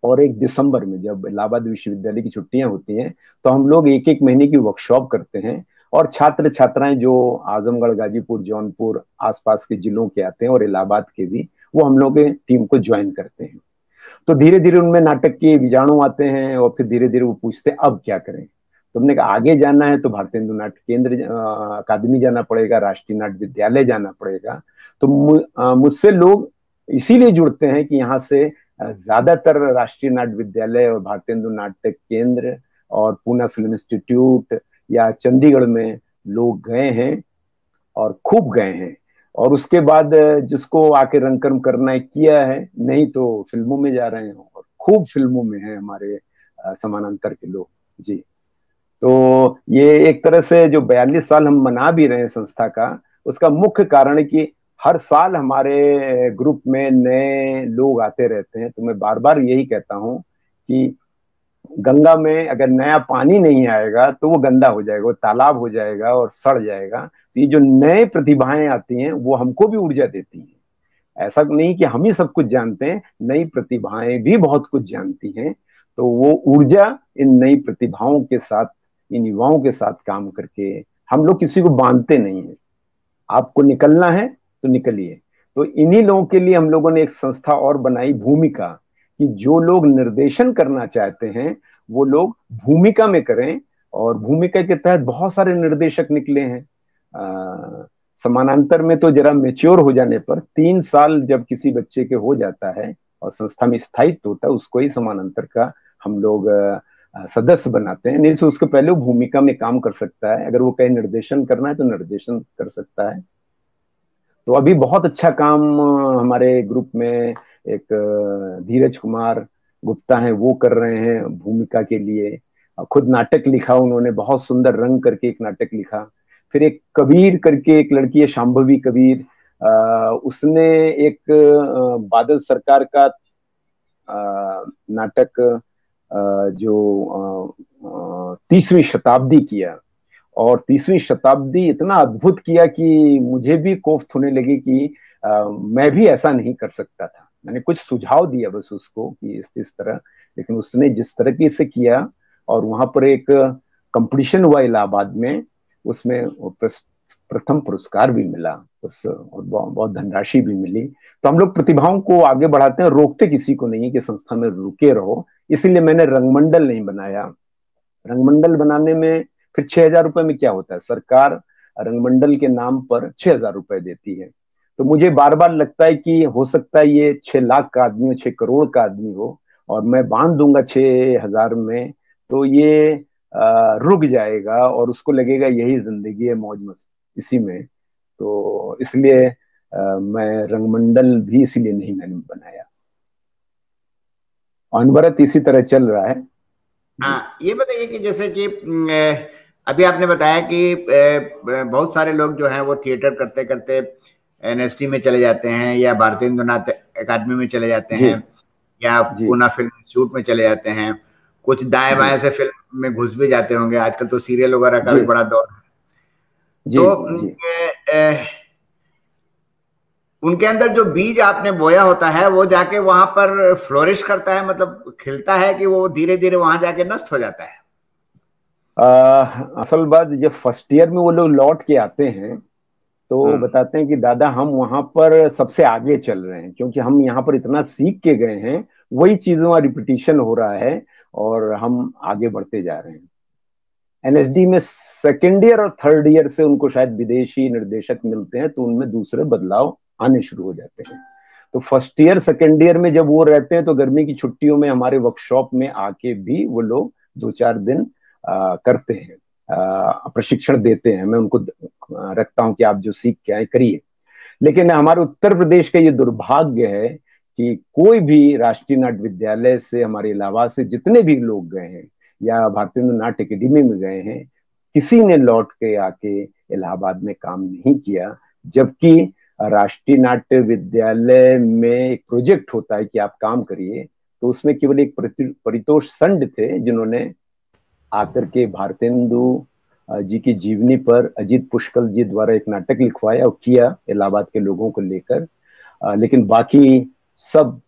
और एक दिसंबर में, जब इलाहाबाद विश्वविद्यालय की छुट्टियां होती हैं, तो हम लोग एक एक महीने की वर्कशॉप करते हैं। और छात्र छात्राएं जो आजमगढ़, गाजीपुर, जौनपुर आसपास के जिलों के आते हैं और इलाहाबाद के भी, वो हम लोग टीम को ज्वाइन करते हैं। तो धीरे धीरे उनमें नाटक के बीजाणु आते हैं और फिर धीरे धीरे वो पूछते हैं अब क्या करें। तो हमने कहा आगे जाना है तो भारतेंदु नाट्य केंद्र अकादमी जाना पड़ेगा, राष्ट्रीय नाट्य विद्यालय जाना पड़ेगा। तो मुझसे लोग इसीलिए जुड़ते हैं कि यहाँ से ज्यादातर राष्ट्रीय नाट्य विद्यालय और भारतेंदु नाट्य केंद्र और पूना फिल्म इंस्टीट्यूट या चंडीगढ़ में लोग गए हैं और खूब गए हैं। और उसके बाद जिसको आके रंगकर्म करना है किया है, नहीं तो फिल्मों में जा रहे हैं और खूब फिल्मों में हैं हमारे समानांतर के लोग। जी। तो ये एक तरह से जो 42 साल हम मना भी रहे हैं संस्था का, उसका मुख्य कारण है कि हर साल हमारे ग्रुप में नए लोग आते रहते हैं। तो मैं बार बार यही कहता हूँ कि गंगा में अगर नया पानी नहीं आएगा तो वो गंदा हो जाएगा, वो तालाब हो जाएगा और सड़ जाएगा। तो ये जो नए प्रतिभाएं आती हैं वो हमको भी ऊर्जा देती हैं। ऐसा नहीं कि हम ही सब कुछ जानते हैं, नई प्रतिभाएं भी बहुत कुछ जानती हैं। तो वो ऊर्जा इन नई प्रतिभाओं के साथ, इन युवाओं के साथ काम करके, हम लोग किसी को बांधते नहीं है। आपको निकलना है तो निकलिए। तो इन्हीं लोगों के लिए हम लोगों ने एक संस्था और बनाई, भूमिका, कि जो लोग निर्देशन करना चाहते हैं वो लोग भूमिका में करें। और भूमिका के तहत बहुत सारे निर्देशक निकले हैं। समानांतर में तो जरा मेच्योर हो जाने पर 3 साल जब किसी बच्चे के हो जाता है और संस्था में स्थायित्व होता है, उसको ही समानांतर का हम लोग सदस्य बनाते हैं। नहीं तो उसके पहले वो भूमिका में काम कर सकता है। अगर वो कहीं निर्देशन करना है तो निर्देशन कर सकता है। तो अभी बहुत अच्छा काम हमारे ग्रुप में एक धीरज कुमार गुप्ता हैं, वो कर रहे हैं भूमिका के लिए। खुद नाटक लिखा उन्होंने, बहुत सुंदर रंग करके एक नाटक लिखा। फिर एक कबीर करके एक लड़की है, शांभवी कबीर, उसने एक बादल सरकार का नाटक जो 30वीं शताब्दी किया। और 30वीं शताब्दी इतना अद्भुत किया कि मुझे भी कोफ्त होने लगी कि मैं भी ऐसा नहीं कर सकता था। मैंने कुछ सुझाव दिया बस उसको कि इस तरह, लेकिन उसने जिस तरह से किया। और वहां पर एक कंपटीशन हुआ इलाहाबाद में, उसमें प्रथम पुरस्कार भी मिला उस, और बहुत धनराशि भी मिली। तो हम लोग प्रतिभाओं को आगे बढ़ाते हैं, रोकते किसी को नहीं कि संस्था में रुके रहो। इसीलिए मैंने रंगमंडल नहीं बनाया। रंगमंडल बनाने में फिर 6,000 रुपए में क्या होता है, सरकार रंगमंडल के नाम पर 6,000 रुपए देती है। तो मुझे बार बार लगता है कि हो सकता है ये 6 लाख का आदमी हो, 6 करोड़ का आदमी हो, और मैं बांध दूंगा 6,000 में, तो ये रुक जाएगा और उसको लगेगा यही जिंदगी है, मौज मस्त इसी में। तो इसलिए मैं रंगमंडल भी इसीलिए नहीं मैंने बनाया। अनवरत इसी तरह चल रहा है। हाँ, ये बताइए कि जैसे कि अभी आपने बताया कि बहुत सारे लोग जो हैं वो थिएटर करते करते एनएसटी में चले जाते हैं, या भारतीय नाट्य अकादमी में चले जाते जी हैं, या जी पूना फिल्म इंस्टीट्यूट में चले जाते हैं। कुछ दाएं जी बाएं से फिल्म में घुस भी जाते होंगे, आजकल तो सीरियल वगैरह का जी भी बड़ा दौर है। जी तो जी जी। उनके अंदर जो बीज आपने बोया होता है वो जाके वहां पर फ्लोरिश करता है, मतलब खिलता है, कि वो धीरे धीरे वहां जाके नष्ट हो जाता है? असल बात, जब फर्स्ट ईयर में वो लोग लौट के आते हैं तो हम्म। बताते हैं कि दादा हम वहां पर सबसे आगे चल रहे हैं, क्योंकि हम यहाँ पर इतना सीख के गए हैं, वही चीजों का रिपीटिशन हो रहा है और हम आगे बढ़ते जा रहे हैं। एनएसडी में सेकेंड ईयर और थर्ड ईयर से उनको शायद विदेशी निर्देशक मिलते हैं, तो उनमें दूसरे बदलाव आने शुरू हो जाते हैं। तो फर्स्ट ईयर सेकेंड ईयर में जब वो रहते हैं तो गर्मी की छुट्टियों में हमारे वर्कशॉप में आके भी वो लोग 2-4 दिन करते हैं, प्रशिक्षण देते हैं। मैं उनको रखता हूं कि आप जो सीख के आए करिए। लेकिन हमारे उत्तर प्रदेश का ये दुर्भाग्य है कि कोई भी राष्ट्रीय नाट्य विद्यालय से, हमारे इलाहाबाद से जितने भी लोग गए हैं या भारतीय नाट्य अकेडमी में गए हैं, किसी ने लौट के आके इलाहाबाद में काम नहीं किया। जबकि राष्ट्रीय नाट्य विद्यालय में एक प्रोजेक्ट होता है कि आप काम करिए, तो उसमें केवल एक परितोष संड थे जिन्होंने आकर के भारतेंदु जी की जीवनी पर अजीत पुष्कर जी द्वारा एक नाटक लिखवाया और किया इलाहाबाद के लोगों को लेकर। लेकिन बाकी सब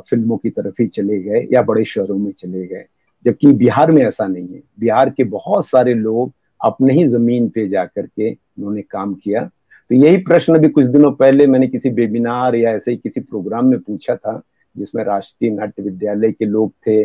फिल्मों की तरफ ही चले गए या बड़े शहरों में चले गए। जबकि बिहार में ऐसा नहीं है। बिहार के बहुत सारे लोग अपने ही जमीन पे जाकर के उन्होंने काम किया। तो यही प्रश्न भी कुछ दिनों पहले मैंने किसी वेबिनार या ऐसे ही किसी प्रोग्राम में पूछा था, जिसमें राष्ट्रीय नाट्य विद्यालय के लोग थे,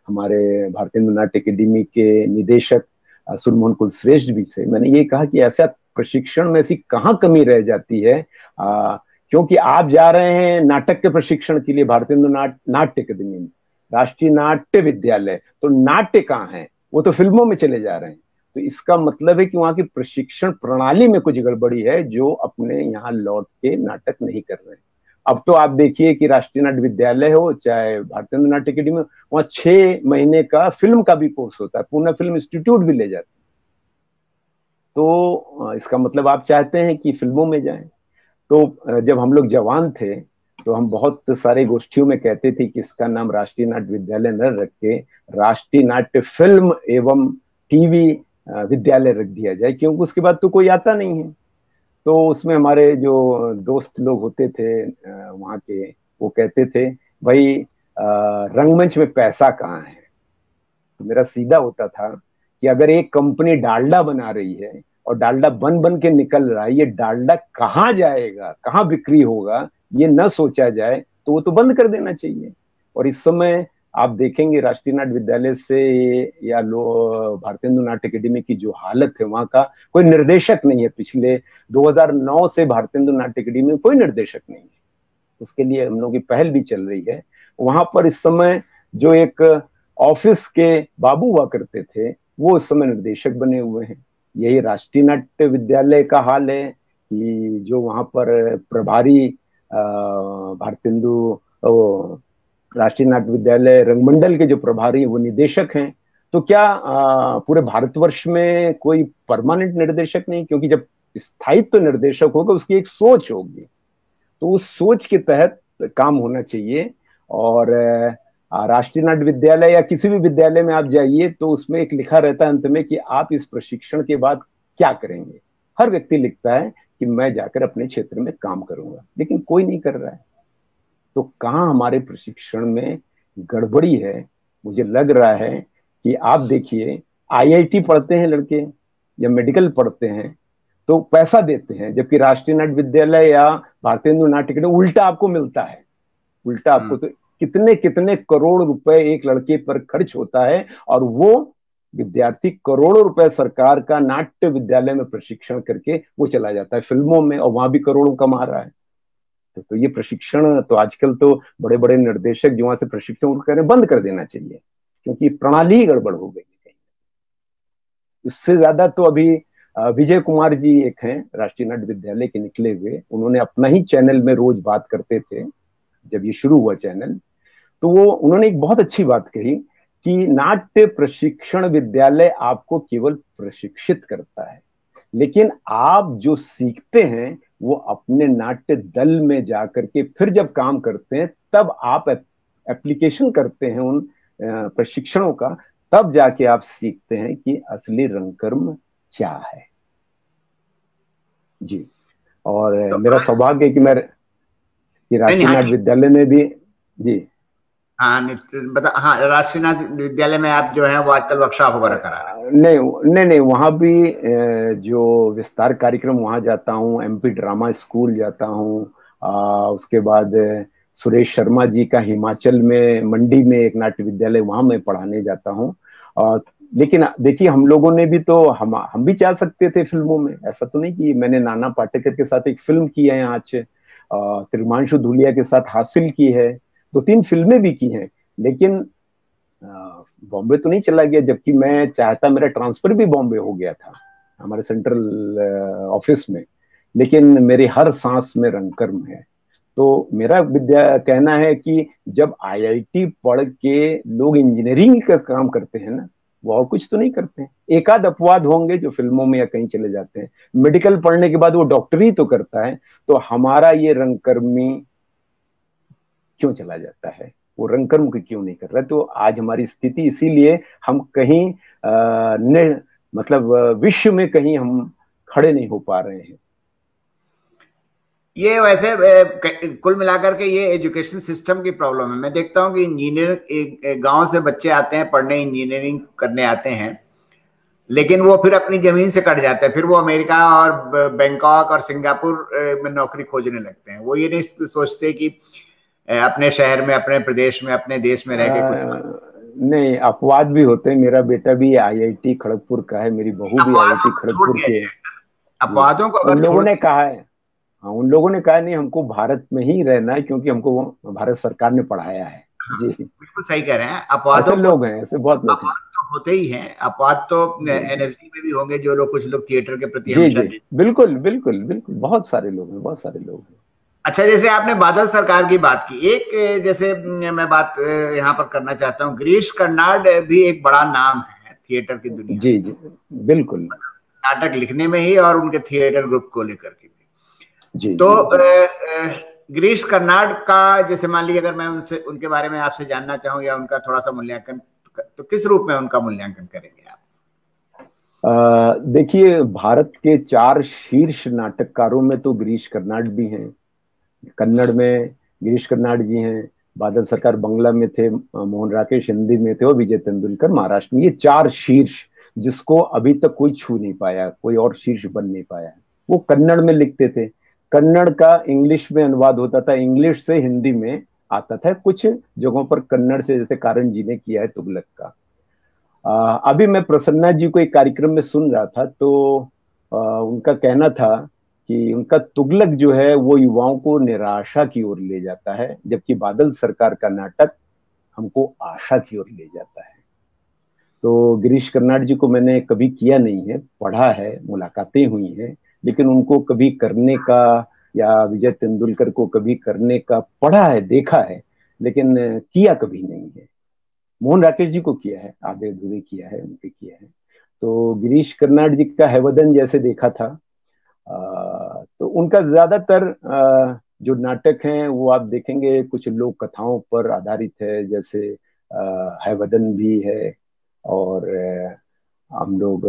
हमारे भारतीय नाट्य अकेडमी के निदेशक सुरमोहन कुलश्रेष्ठ भी थे। मैंने ये कहा कि ऐसा प्रशिक्षण में ऐसी कहाँ कमी रह जाती है, क्योंकि आप जा रहे हैं नाटक के प्रशिक्षण के लिए भारतीय नाट्य अकेदमी में, राष्ट्रीय नाट्य विद्यालय, तो नाट्य कहाँ है? वो तो फिल्मों में चले जा रहे हैं। तो इसका मतलब है कि वहां की प्रशिक्षण प्रणाली में कुछ गड़बड़ी है, जो अपने यहाँ लौट के नाटक नहीं कर रहे हैं। अब तो आप देखिए कि राष्ट्रीय नाट्य विद्यालय हो चाहे भारतीय नाट्य अकेडमी, वहां 6 महीने का फिल्म का भी कोर्स होता है, पूना फिल्म इंस्टीट्यूट भी ले जाते हैं। तो इसका मतलब आप चाहते हैं कि फिल्मों में जाएं। तो जब हम लोग जवान थे तो हम बहुत सारे गोष्ठियों में कहते थे कि इसका नाम राष्ट्रीय नाट्य विद्यालय न रख के राष्ट्रीय नाट्य फिल्म एवं टीवी विद्यालय रख दिया जाए, क्योंकि उसके बाद तो कोई आता नहीं है। तो उसमें हमारे जो दोस्त लोग होते थे वहाँ के, वो कहते थे भाई रंगमंच में पैसा कहाँ है? तो मेरा सीधा होता था कि अगर एक कंपनी डालडा बना रही है और डालडा बन बन के निकल रहा है, ये डालडा कहाँ जाएगा, कहाँ बिक्री होगा, ये न सोचा जाए तो वो तो बंद कर देना चाहिए। और इस समय आप देखेंगे राष्ट्रीय नाट्य विद्यालय से या भारतीय नाट्य अकेडमी की जो हालत है, वहां का कोई निर्देशक नहीं है। पिछले 2009 से भारतीय नाट्य अकेडमी में कोई निर्देशक नहीं है। उसके लिए हम लोग की पहल भी चल रही है। वहां पर इस समय जो एक ऑफिस के बाबू हुआ करते थे, वो इस समय निर्देशक बने हुए हैं। यही राष्ट्रीय नाट्य विद्यालय का हाल है कि जो वहां पर प्रभारी भारतेंदु राष्ट्रीय नाट्य विद्यालय रंगमंडल के जो प्रभारी वो निदेशक हैं। तो क्या पूरे भारतवर्ष में कोई परमानेंट निर्देशक नहीं? क्योंकि जब स्थायित्व निर्देशक होगा उसकी एक सोच होगी, तो उस सोच के तहत काम होना चाहिए। और राष्ट्रीय नाट्य विद्यालय या किसी भी विद्यालय में आप जाइए तो उसमें एक लिखा रहता है अंत में कि आप इस प्रशिक्षण के बाद क्या करेंगे। हर व्यक्ति लिखता है कि मैं जाकर अपने क्षेत्र में काम करूंगा, लेकिन कोई नहीं कर रहा है। तो कहाँ हमारे प्रशिक्षण में गड़बड़ी है? मुझे लग रहा है कि आप देखिए, आईआईटी पढ़ते हैं लड़के या मेडिकल पढ़ते हैं तो पैसा देते हैं, जबकि राष्ट्रीय नाट्य विद्यालय या भारतीय नाट्य अकेडमी उल्टा आपको मिलता है। उल्टा आपको तो कितने कितने करोड़ रुपए एक लड़के पर खर्च होता है, और वो विद्यार्थी करोड़ों रुपए सरकार का नाट्य विद्यालय में प्रशिक्षण करके वो चला जाता है फिल्मों में, और वहां भी करोड़ों कमा रहा है। तो ये प्रशिक्षण तो आजकल तो बड़े बड़े निर्देशक जो वहां से प्रशिक्षण कर रहे हैं, बंद कर देना चाहिए, क्योंकि प्रणाली गड़बड़ हो गई है। इससे ज्यादा तो अभी विजय कुमार जी एक हैं राष्ट्रीय नाट्य विद्यालय के निकले हुए, उन्होंने अपना ही चैनल में रोज बात करते थे जब ये शुरू हुआ चैनल। तो वो उन्होंने एक बहुत अच्छी बात कही कि नाट्य प्रशिक्षण विद्यालय आपको केवल प्रशिक्षित करता है, लेकिन आप जो सीखते हैं वो अपने नाट्य दल में जाकर के फिर जब काम करते हैं, तब आप एप्लीकेशन करते हैं उन प्रशिक्षणों का, तब जाके आप सीखते हैं कि असली रंगकर्म क्या है। जी। और तो मेरा सौभाग्य है कि मैं नहीं, राष्ट्रीय हाँ नाट्य जी, विद्यालय में भी। जी। हाँ बता, हाँ राष्ट्रीय नाथ विद्यालय में आप जो है वो आजकल वर्कशॉप वगैरह करा रहे नहीं नहीं नहीं, वहां भी जो विस्तार कार्यक्रम, वहां जाता हूँ, एमपी ड्रामा स्कूल जाता हूँ। उसके बाद सुरेश शर्मा जी का हिमाचल में मंडी में एक नाट्य विद्यालय, वहां मैं पढ़ाने जाता हूँ। लेकिन देखिए, हम लोगों ने भी तो, हम भी जा सकते थे फिल्मों में, ऐसा तो नहीं कि मैंने नाना पाटेकर के साथ एक फिल्म की है आज, त्रिमांशु धूलिया के साथ हासिल की है, 2-3 फिल्में भी की हैं, लेकिन बॉम्बे तो नहीं चला गया, जबकि मैं चाहता, मेरा ट्रांसफर भी बॉम्बे हो गया था हमारे सेंट्रल ऑफिस में, लेकिन मेरी हर सांस में रंगकर्म है। तो मेरा विद्या कहना है कि जब आईआईटी पढ़ के लोग इंजीनियरिंग का काम करते हैं ना, वो और कुछ तो नहीं करते हैं। एक आध अपवाद होंगे जो फिल्मों में या कहीं चले जाते हैं, मेडिकल पढ़ने के बाद वो डॉक्टरी तो करता है, तो हमारा ये रंगकर्मी क्यों चला जाता है, वो रंगकर्म को क्यों नहीं कर रहा है? तो आज हमारी स्थिति इसीलिए हम कहीं मतलब विश्व में कहीं हम खड़े नहीं हो पा रहे हैं। ये वैसे कुल मिलाकर के ये एजुकेशन सिस्टम की प्रॉब्लम है। मैं देखता हूँ कि इंजीनियर गांव से बच्चे आते हैं पढ़ने, इंजीनियरिंग करने आते हैं, लेकिन वो फिर अपनी जमीन से कट जाते हैं, फिर वो अमेरिका और बैंकॉक और सिंगापुर में नौकरी खोजने लगते हैं। वो ये नहीं सोचते कि अपने शहर में, अपने प्रदेश में, अपने देश में रह के कुछ। नहीं, अपवाद भी होते हैं। मेरा बेटा भी आईआईटी खड़गपुर का है, मेरी बहू भी अपवादों आईआईटी को छोड़ खड़गपुर दिया के है। जाए, जी। अपवादों को उन अगर लोगों छोड़ ने दिया। कहा है, हाँ, उन लोगों ने कहा नहीं हमको भारत में ही रहना है, क्योंकि हमको वो भारत सरकार ने पढ़ाया है। हाँ, जी। बिल्कुल सही कह रहे हैं। ऐसे लोग हैं, ऐसे बहुत लोग हैं। अपवाद तो होते ही हैं। अपवाद तो जी जी एनएसडी में भी होंगे, जो लोग, कुछ लोग थिएटर के प्रति जी हमेशा। जी। बिल्कुल बिल्कुल बिल्कुल, बहुत सारे लोग हैं, बहुत सारे लोग हैं। अच्छा, जैसे आपने बादल सरकार की बात की, एक जैसे मैं बात यहाँ पर करना चाहता हूँ, गिरीश कर्नाड भी एक बड़ा नाम है थिएटर की दुनिया जी में, जी। बिल्कुल। नाटक लिखने में ही और उनके थिएटर ग्रुप को लेकर के भी। जी तो जी जी। गिरीश कर्नाड का, जैसे मान लीजिए अगर मैं उनसे, उनके बारे में आपसे जानना चाहूँ या उनका थोड़ा सा मूल्यांकन, तो किस रूप में उनका मूल्यांकन करेंगे आप? देखिए, भारत के 4 शीर्ष नाटककारों में तो गिरीश कर्नाड भी हैं। कन्नड़ में गिरीश कर्नाड जी हैं, बादल सरकार बंगला में थे, मोहन राकेश हिंदी में थे, और विजय तेंदुलकर महाराष्ट्र में। ये 4 शीर्ष जिसको अभी तक कोई छू नहीं पाया, कोई और शीर्ष बन नहीं पाया। वो कन्नड़ में लिखते थे, कन्नड़ का इंग्लिश में अनुवाद होता था, इंग्लिश से हिंदी में आता था, कुछ जगहों पर कन्नड़ से, जैसे कारण जी ने किया है तुगलक का। अभी मैं प्रसन्ना जी को एक कार्यक्रम में सुन रहा था, तो उनका कहना था कि उनका तुगलक जो है वो युवाओं को निराशा की ओर ले जाता है, जबकि बादल सरकार का नाटक हमको आशा की ओर ले जाता है। तो गिरीश कर्नाड जी को मैंने कभी किया नहीं है, पढ़ा है, मुलाकातें हुई हैं, लेकिन उनको कभी करने का, या विजय तेंदुलकर को कभी करने का पढ़ा है, देखा है, लेकिन किया कभी नहीं है। मोहन राकेश जी को किया है, आधे अधूरे किया है, उनके किया है। तो गिरीश कर्नाड जी का हैवदन जैसे देखा था, तो उनका ज्यादातर जो नाटक हैं वो आप देखेंगे कुछ लोक कथाओं पर आधारित है, जैसे हैवदन भी है, और हम लोग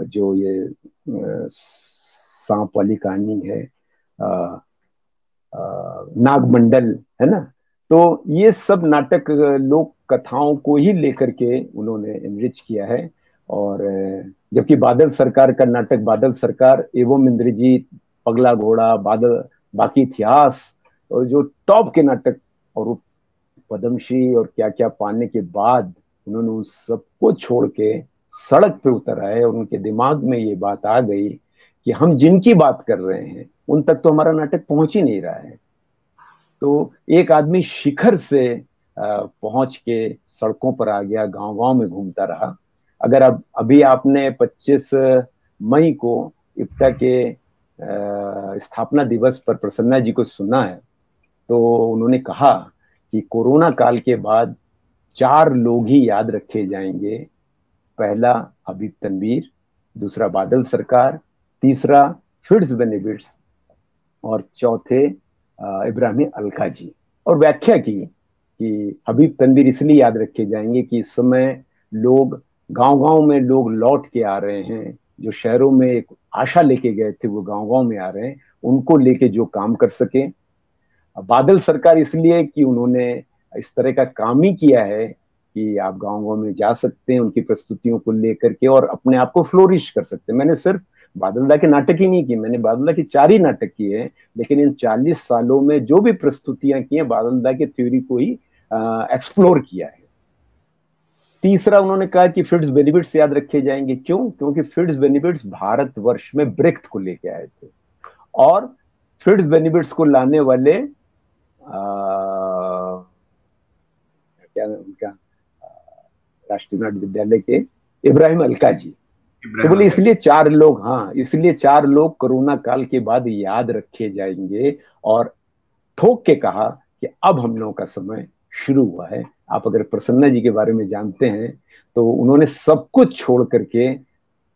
जो ये सांप वाली कहानी है, नागमंडल, है ना। तो ये सब नाटक लोक कथाओं को ही लेकर के उन्होंने एनरिच किया है। और जबकि बादल सरकार का नाटक, बादल सरकार एवं इंद्रजीत, पगला घोड़ा, बादल, बाकी इतिहास, और जो टॉप के नाटक, और वो पद्मश्री और क्या क्या पाने के बाद उन्होंने उस सबको छोड़ के सड़क पे उतर आए, और उनके दिमाग में ये बात आ गई कि हम जिनकी बात कर रहे हैं उन तक तो हमारा नाटक पहुंच ही नहीं रहा है। तो एक आदमी शिखर से पहुंच के सड़कों पर आ गया, गांव गांव में घूमता रहा। अगर अब अभी आपने 25 मई को इप्टा के स्थापना दिवस पर प्रसन्ना जी को सुना है, तो उन्होंने कहा कि कोरोना काल के बाद 4 लोग ही याद रखे जाएंगे। पहला हबीब तनवीर, दूसरा बादल सरकार, तीसरा फिट्ज बेनिफिट्स, और चौथे इब्राहिम अलका जी। और व्याख्या की कि हबीब तनवीर इसलिए याद रखे जाएंगे कि इस समय लोग गांव-गांव में लोग लौट के आ रहे हैं, जो शहरों में एक आशा लेके गए थे वो गांव-गांव में आ रहे हैं, उनको लेके जो काम कर सके। बादल सरकार इसलिए कि उन्होंने इस तरह का काम ही किया है कि आप गांव-गांव में जा सकते हैं उनकी प्रस्तुतियों को लेकर के और अपने आप को फ्लोरिश कर सकते हैं। मैंने सिर्फ बादल दा के नाटक ही नहीं किए, मैंने बादल दा के 4 ही नाटक किए हैं, लेकिन इन 40 सालों में जो भी प्रस्तुतियां की हैं बादल दा के थ्योरी को ही एक्सप्लोर किया है। तीसरा उन्होंने कहा कि फिट्ज बेनिफिट्स याद रखे जाएंगे। क्यों? क्योंकि फिट्ज बेनिफिट्स भारतवर्ष में ब्रेक को लेके आए थे, और फिट्ज बेनिफिट्स को लाने वाले क्या उनका राष्ट्रीय नाट्य विद्यालय के इब्राहिम अलका जी। तो बोले इसलिए 4 लोग, हाँ इसलिए 4 लोग कोरोना काल के बाद याद रखे जाएंगे। और ठोक के कहा कि अब हम लोगों का समय शुरू हुआ है। आप अगर प्रसन्ना जी के बारे में जानते हैं तो उन्होंने सब कुछ छोड़ करके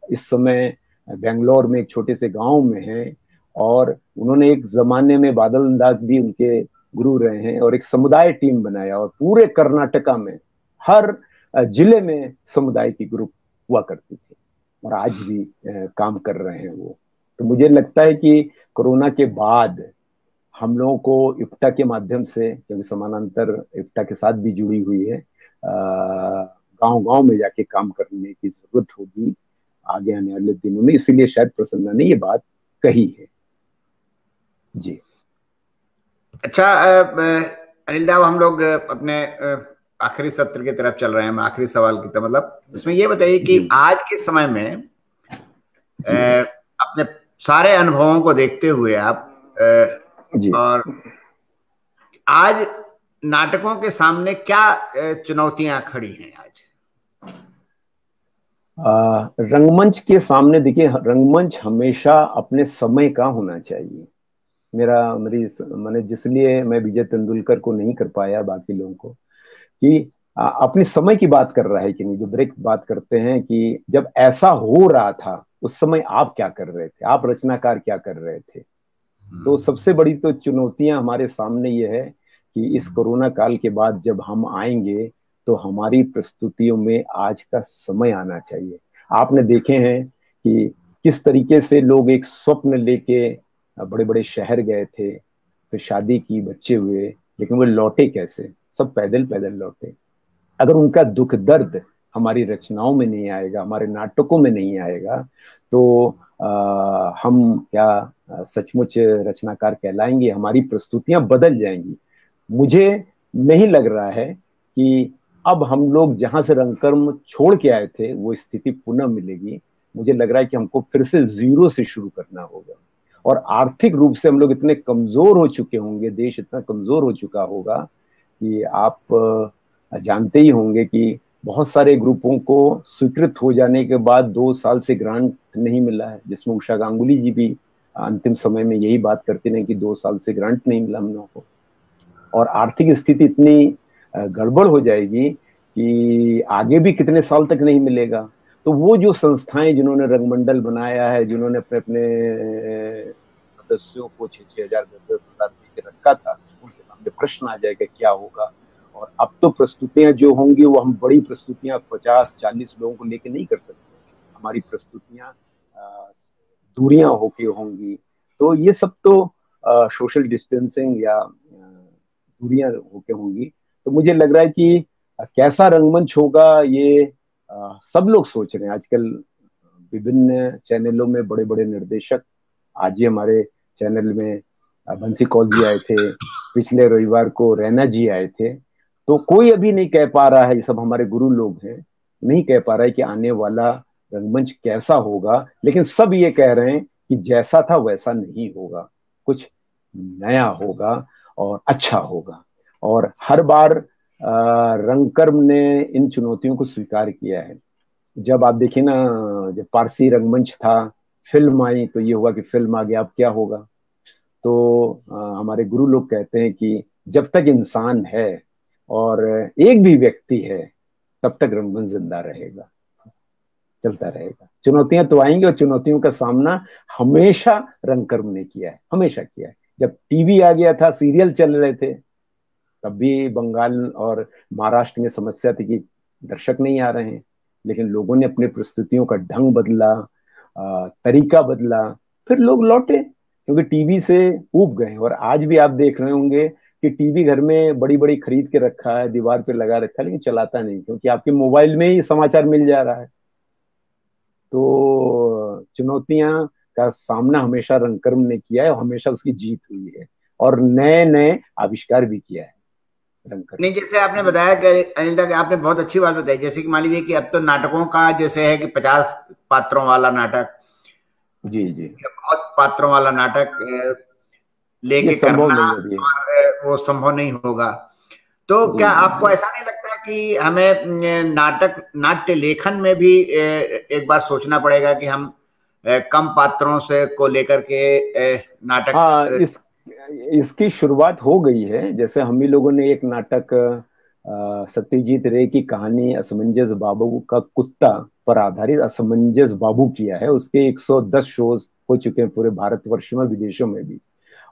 इस समय बेंगलोर में एक छोटे से गांव में हैं, और उन्होंने एक जमाने में बादल दा भी उनके गुरु रहे हैं, और एक समुदाय टीम बनाया, और पूरे कर्नाटका में हर जिले में समुदाय की ग्रुप हुआ करती थी, और आज भी काम कर रहे हैं वो। तो मुझे लगता है कि कोरोना के बाद हम लोगों को इफ्टा के माध्यम से, क्योंकि समानांतर इफ्टा के साथ भी जुड़ी हुई है, गांव-गांव में जाके काम करने की जरूरत होगी आगे आने वाले दिनों में, इसीलिए शायद प्रसन्ना ने ये बात कही है। जी अच्छा, अनिल दा, हम लोग अपने आखिरी सत्र की तरफ चल रहे हैं। आखिरी सवाल की तरफ, मतलब इसमें ये बताइए कि आज के समय में अपने सारे अनुभवों को देखते हुए आप और आज नाटकों के सामने क्या चुनौतियां खड़ी हैं आज? रंगमंच के सामने देखिए, रंगमंच हमेशा अपने समय का होना चाहिए। मैंने जिसलिए मैं विजय तेंदुलकर को नहीं कर पाया, बाकी लोगों को, कि अपने समय की बात कर रहा है कि नहीं। जो ब्रेक बात करते हैं कि जब ऐसा हो रहा था उस समय आप क्या कर रहे थे, आप रचनाकार क्या कर रहे थे। तो सबसे बड़ी तो चुनौतियां हमारे सामने ये है कि इस कोरोना काल के बाद जब हम आएंगे तो हमारी प्रस्तुतियों में आज का समय आना चाहिए। आपने देखे हैं कि किस तरीके से लोग एक स्वप्न लेके बड़े बड़े शहर गए थे, फिर शादी की, बच्चे हुए, लेकिन वो लौटे कैसे? सब पैदल पैदल लौटे। अगर उनका दुख दर्द हमारी रचनाओं में नहीं आएगा, हमारे नाटकों में नहीं आएगा, तो हम क्या सचमुच रचनाकार कहलाएंगे? हमारी प्रस्तुतियां बदल जाएंगी। मुझे नहीं लग रहा है कि अब हम लोग जहां से रंगकर्म छोड़ के आए थे वो स्थिति पुनः मिलेगी। मुझे लग रहा है कि हमको फिर से जीरो से शुरू करना होगा, और आर्थिक रूप से हम लोग इतने कमजोर हो चुके होंगे, देश इतना कमजोर हो चुका होगा कि आप जानते ही होंगे कि बहुत सारे ग्रुपों को स्वीकृत हो जाने के बाद 2 साल से ग्रांट नहीं मिला है, जिसमें उषा गांगुली जी भी अंतिम समय में यही बात करते रहे कि 2 साल से ग्रांट नहीं मिला हम लोगों को। और आर्थिक स्थिति इतनी गड़बड़ हो जाएगी कि आगे भी कितने साल तक नहीं मिलेगा। तो वो जो संस्थाएं जिन्होंने रंगमंडल बनाया है, जिन्होंने अपने अपने सदस्यों को 6-6 हजार 10-10 हजार दे के रखा था, उनके सामने प्रश्न आ जाएगा क्या होगा। और अब तो प्रस्तुतियां जो होंगी वो हम बड़ी प्रस्तुतियां 50-40 लोगों को लेके नहीं कर सकते। हमारी प्रस्तुतियां दूरियां होके होंगी, तो ये सब तो सोशल डिस्टेंसिंग या दूरियां होके होंगी। तो मुझे लग रहा है कि कैसा रंगमंच होगा ये सब लोग सोच रहे हैं आजकल। विभिन्न चैनलों में बड़े बड़े निर्देशक, आज ही हमारे चैनल में बंसी कौल जी आए थे, पिछले रविवार को रैना जी आए थे। तो कोई अभी नहीं कह पा रहा है, ये सब हमारे गुरु लोग हैं, नहीं कह पा रहा है कि आने वाला रंगमंच कैसा होगा, लेकिन सब ये कह रहे हैं कि जैसा था वैसा नहीं होगा, कुछ नया होगा और अच्छा होगा। और हर बार रंगकर्म ने इन चुनौतियों को स्वीकार किया है। जब आप देखिए ना, जब पारसी रंगमंच था, फिल्म आई तो ये हुआ कि फिल्म आ गया, अब क्या होगा। तो हमारे गुरु लोग कहते हैं कि जब तक इंसान है और एक भी व्यक्ति है, तब तक रंगमंच जिंदा रहेगा, चलता रहेगा। चुनौतियां तो आएंगी, और चुनौतियों का सामना हमेशा रंगकर्म ने किया है, हमेशा किया है। जब टीवी आ गया था, सीरियल चल रहे थे, तब भी बंगाल और महाराष्ट्र में समस्या थी कि दर्शक नहीं आ रहे हैं, लेकिन लोगों ने अपने प्रस्तुतियों का ढंग बदला, तरीका बदला, फिर लोग लौटे, क्योंकि टीवी से ऊब गए। और आज भी आप देख रहे होंगे कि टीवी घर में बड़ी बड़ी खरीद के रखा है, दीवार पे लगा रखा है, लेकिन चलाता नहीं, क्योंकि आपके मोबाइल में ही समाचार मिल जा रहा है। तो चुनौतियां का सामना हमेशा रंगकर्म ने किया है, और हमेशा उसकी जीत हुई है, और नए नए आविष्कार भी किया है रंगकर्म। नहीं, जैसे आपने जी बताया कि अनिल दा, कि आपने बहुत अच्छी बात बताई, जैसे कि मान लीजिए कि अब तो नाटकों का जैसे है कि 50 पात्रों वाला नाटक जी जी। या बहुत पात्रों वाला नाटक ये लेके संभव करना, नहीं है अभी। और वो संभव नहीं होगा। तो जी क्या जी आपको जी। ऐसा नहीं लगता कि हमें नाटक नाट्य लेखन में भी एक बार सोचना पड़ेगा कि हम कम पात्रों से को लेकर के नाटक हाँ, इसकी शुरुआत हो गई है। जैसे हम ही लोगों ने एक नाटक सत्यजीत रे की कहानी असमंजस बाबू का कुत्ता पर आधारित असमंजस बाबू किया है। उसके 110 शोज हो चुके हैं पूरे भारतवर्ष में, विदेशों में भी।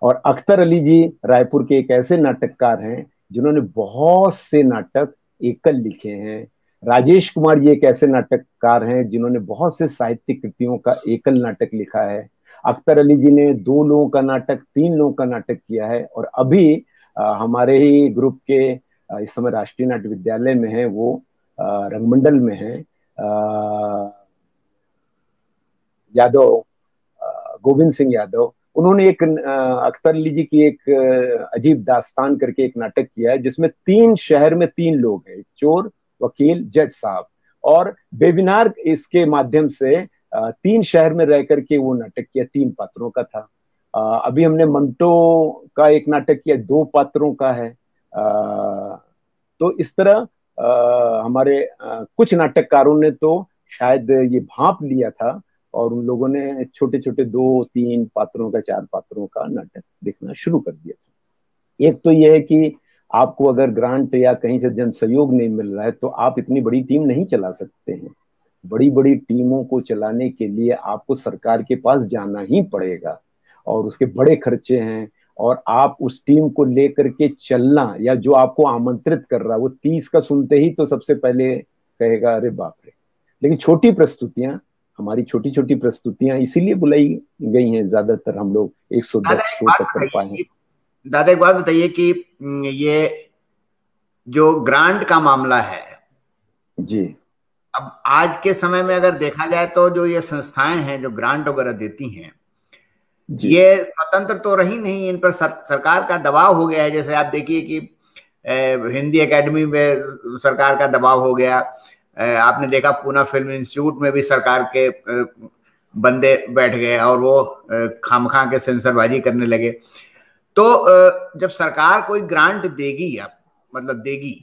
और अख्तर अली जी रायपुर के एक ऐसे नाटककार हैं जिन्होंने बहुत से नाटक एकल लिखे हैं। राजेश कुमार जी एक ऐसे नाटककार हैं जिन्होंने बहुत से साहित्यिक कृतियों का एकल नाटक लिखा है। अख्तर अली जी ने 2 लोगों का नाटक, 3 लोगों का नाटक किया है। और अभी हमारे ही ग्रुप के इस समय राष्ट्रीय नाट्य विद्यालय में है, वो रंगमंडल में है, यादव, गोविंद सिंह यादव। उन्होंने एक अख्तर अली जी की एक अजीब दास्तान करके एक नाटक किया है, जिसमें 3 शहर में 3 लोग हैं, चोर, वकील, जज साहब। और वेबिनार इसके माध्यम से 3 शहर में रह करके वो नाटक किया, 3 पात्रों का था। अभी हमने मंटो का एक नाटक किया, 2 पात्रों का है। तो इस तरह हमारे कुछ नाटककारों ने तो शायद ये भांप लिया था, और उन लोगों ने छोटे छोटे 2-3 पात्रों का, 4 पात्रों का नाटक लिखना शुरू कर दिया था। एक तो यह है कि आपको अगर ग्रांट या कहीं से जन सहयोग नहीं मिल रहा है, तो आप इतनी बड़ी टीम नहीं चला सकते हैं। बड़ी बड़ी टीमों को चलाने के लिए आपको सरकार के पास जाना ही पड़ेगा, और उसके बड़े खर्चे हैं। और आप उस टीम को लेकर के चलना, या जो आपको आमंत्रित कर रहा है वो 30 का सुनते ही तो सबसे पहले कहेगा अरे बाप रे। लेकिन छोटी प्रस्तुतियां, हमारी छोटी छोटी प्रस्तुतियां इसीलिए बुलाई गई हैं, ज्यादातर हम लोग दादा 110 एक शो बात तक कर बताइए पाए हैं। कि दादा एक बात बताइए कि ये जो ग्रांट का मामला है, जी अब आज के समय में अगर देखा जाए तो जो ये संस्थाएं हैं जो ग्रांट वगैरह देती हैं, जी ये स्वतंत्र तो रही नहीं, इन पर सरकार का दबाव हो गया है। जैसे आप देखिए कि हिंदी एकेडमी में सरकार का दबाव हो गया। आपने देखा पूना फिल्म इंस्टीट्यूट में भी सरकार के बंदे बैठ गए और वो खामखा के सेंसरबाजी करने लगे। तो जब सरकार कोई ग्रांट देगी, अब मतलब देगी,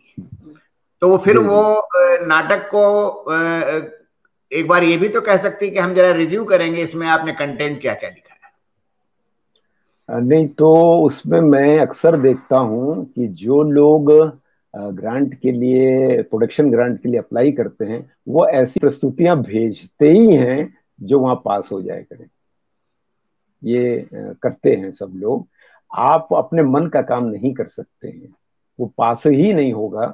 तो वो फिर जी वो जी। नाटक को एक बार ये भी तो कह सकती है कि हम जरा रिव्यू करेंगे इसमें आपने कंटेंट क्या क्या लिखा है। नहीं तो उसमें मैं अक्सर देखता हूं कि जो लोग ग्रांट के लिए, प्रोडक्शन ग्रांट के लिए अप्लाई करते हैं, वो ऐसी प्रस्तुतियां भेजते ही हैं जो वहां पास हो जाए करें। ये करते हैं सब लोग। आप अपने मन का काम नहीं कर सकते हैं, वो पास ही नहीं होगा।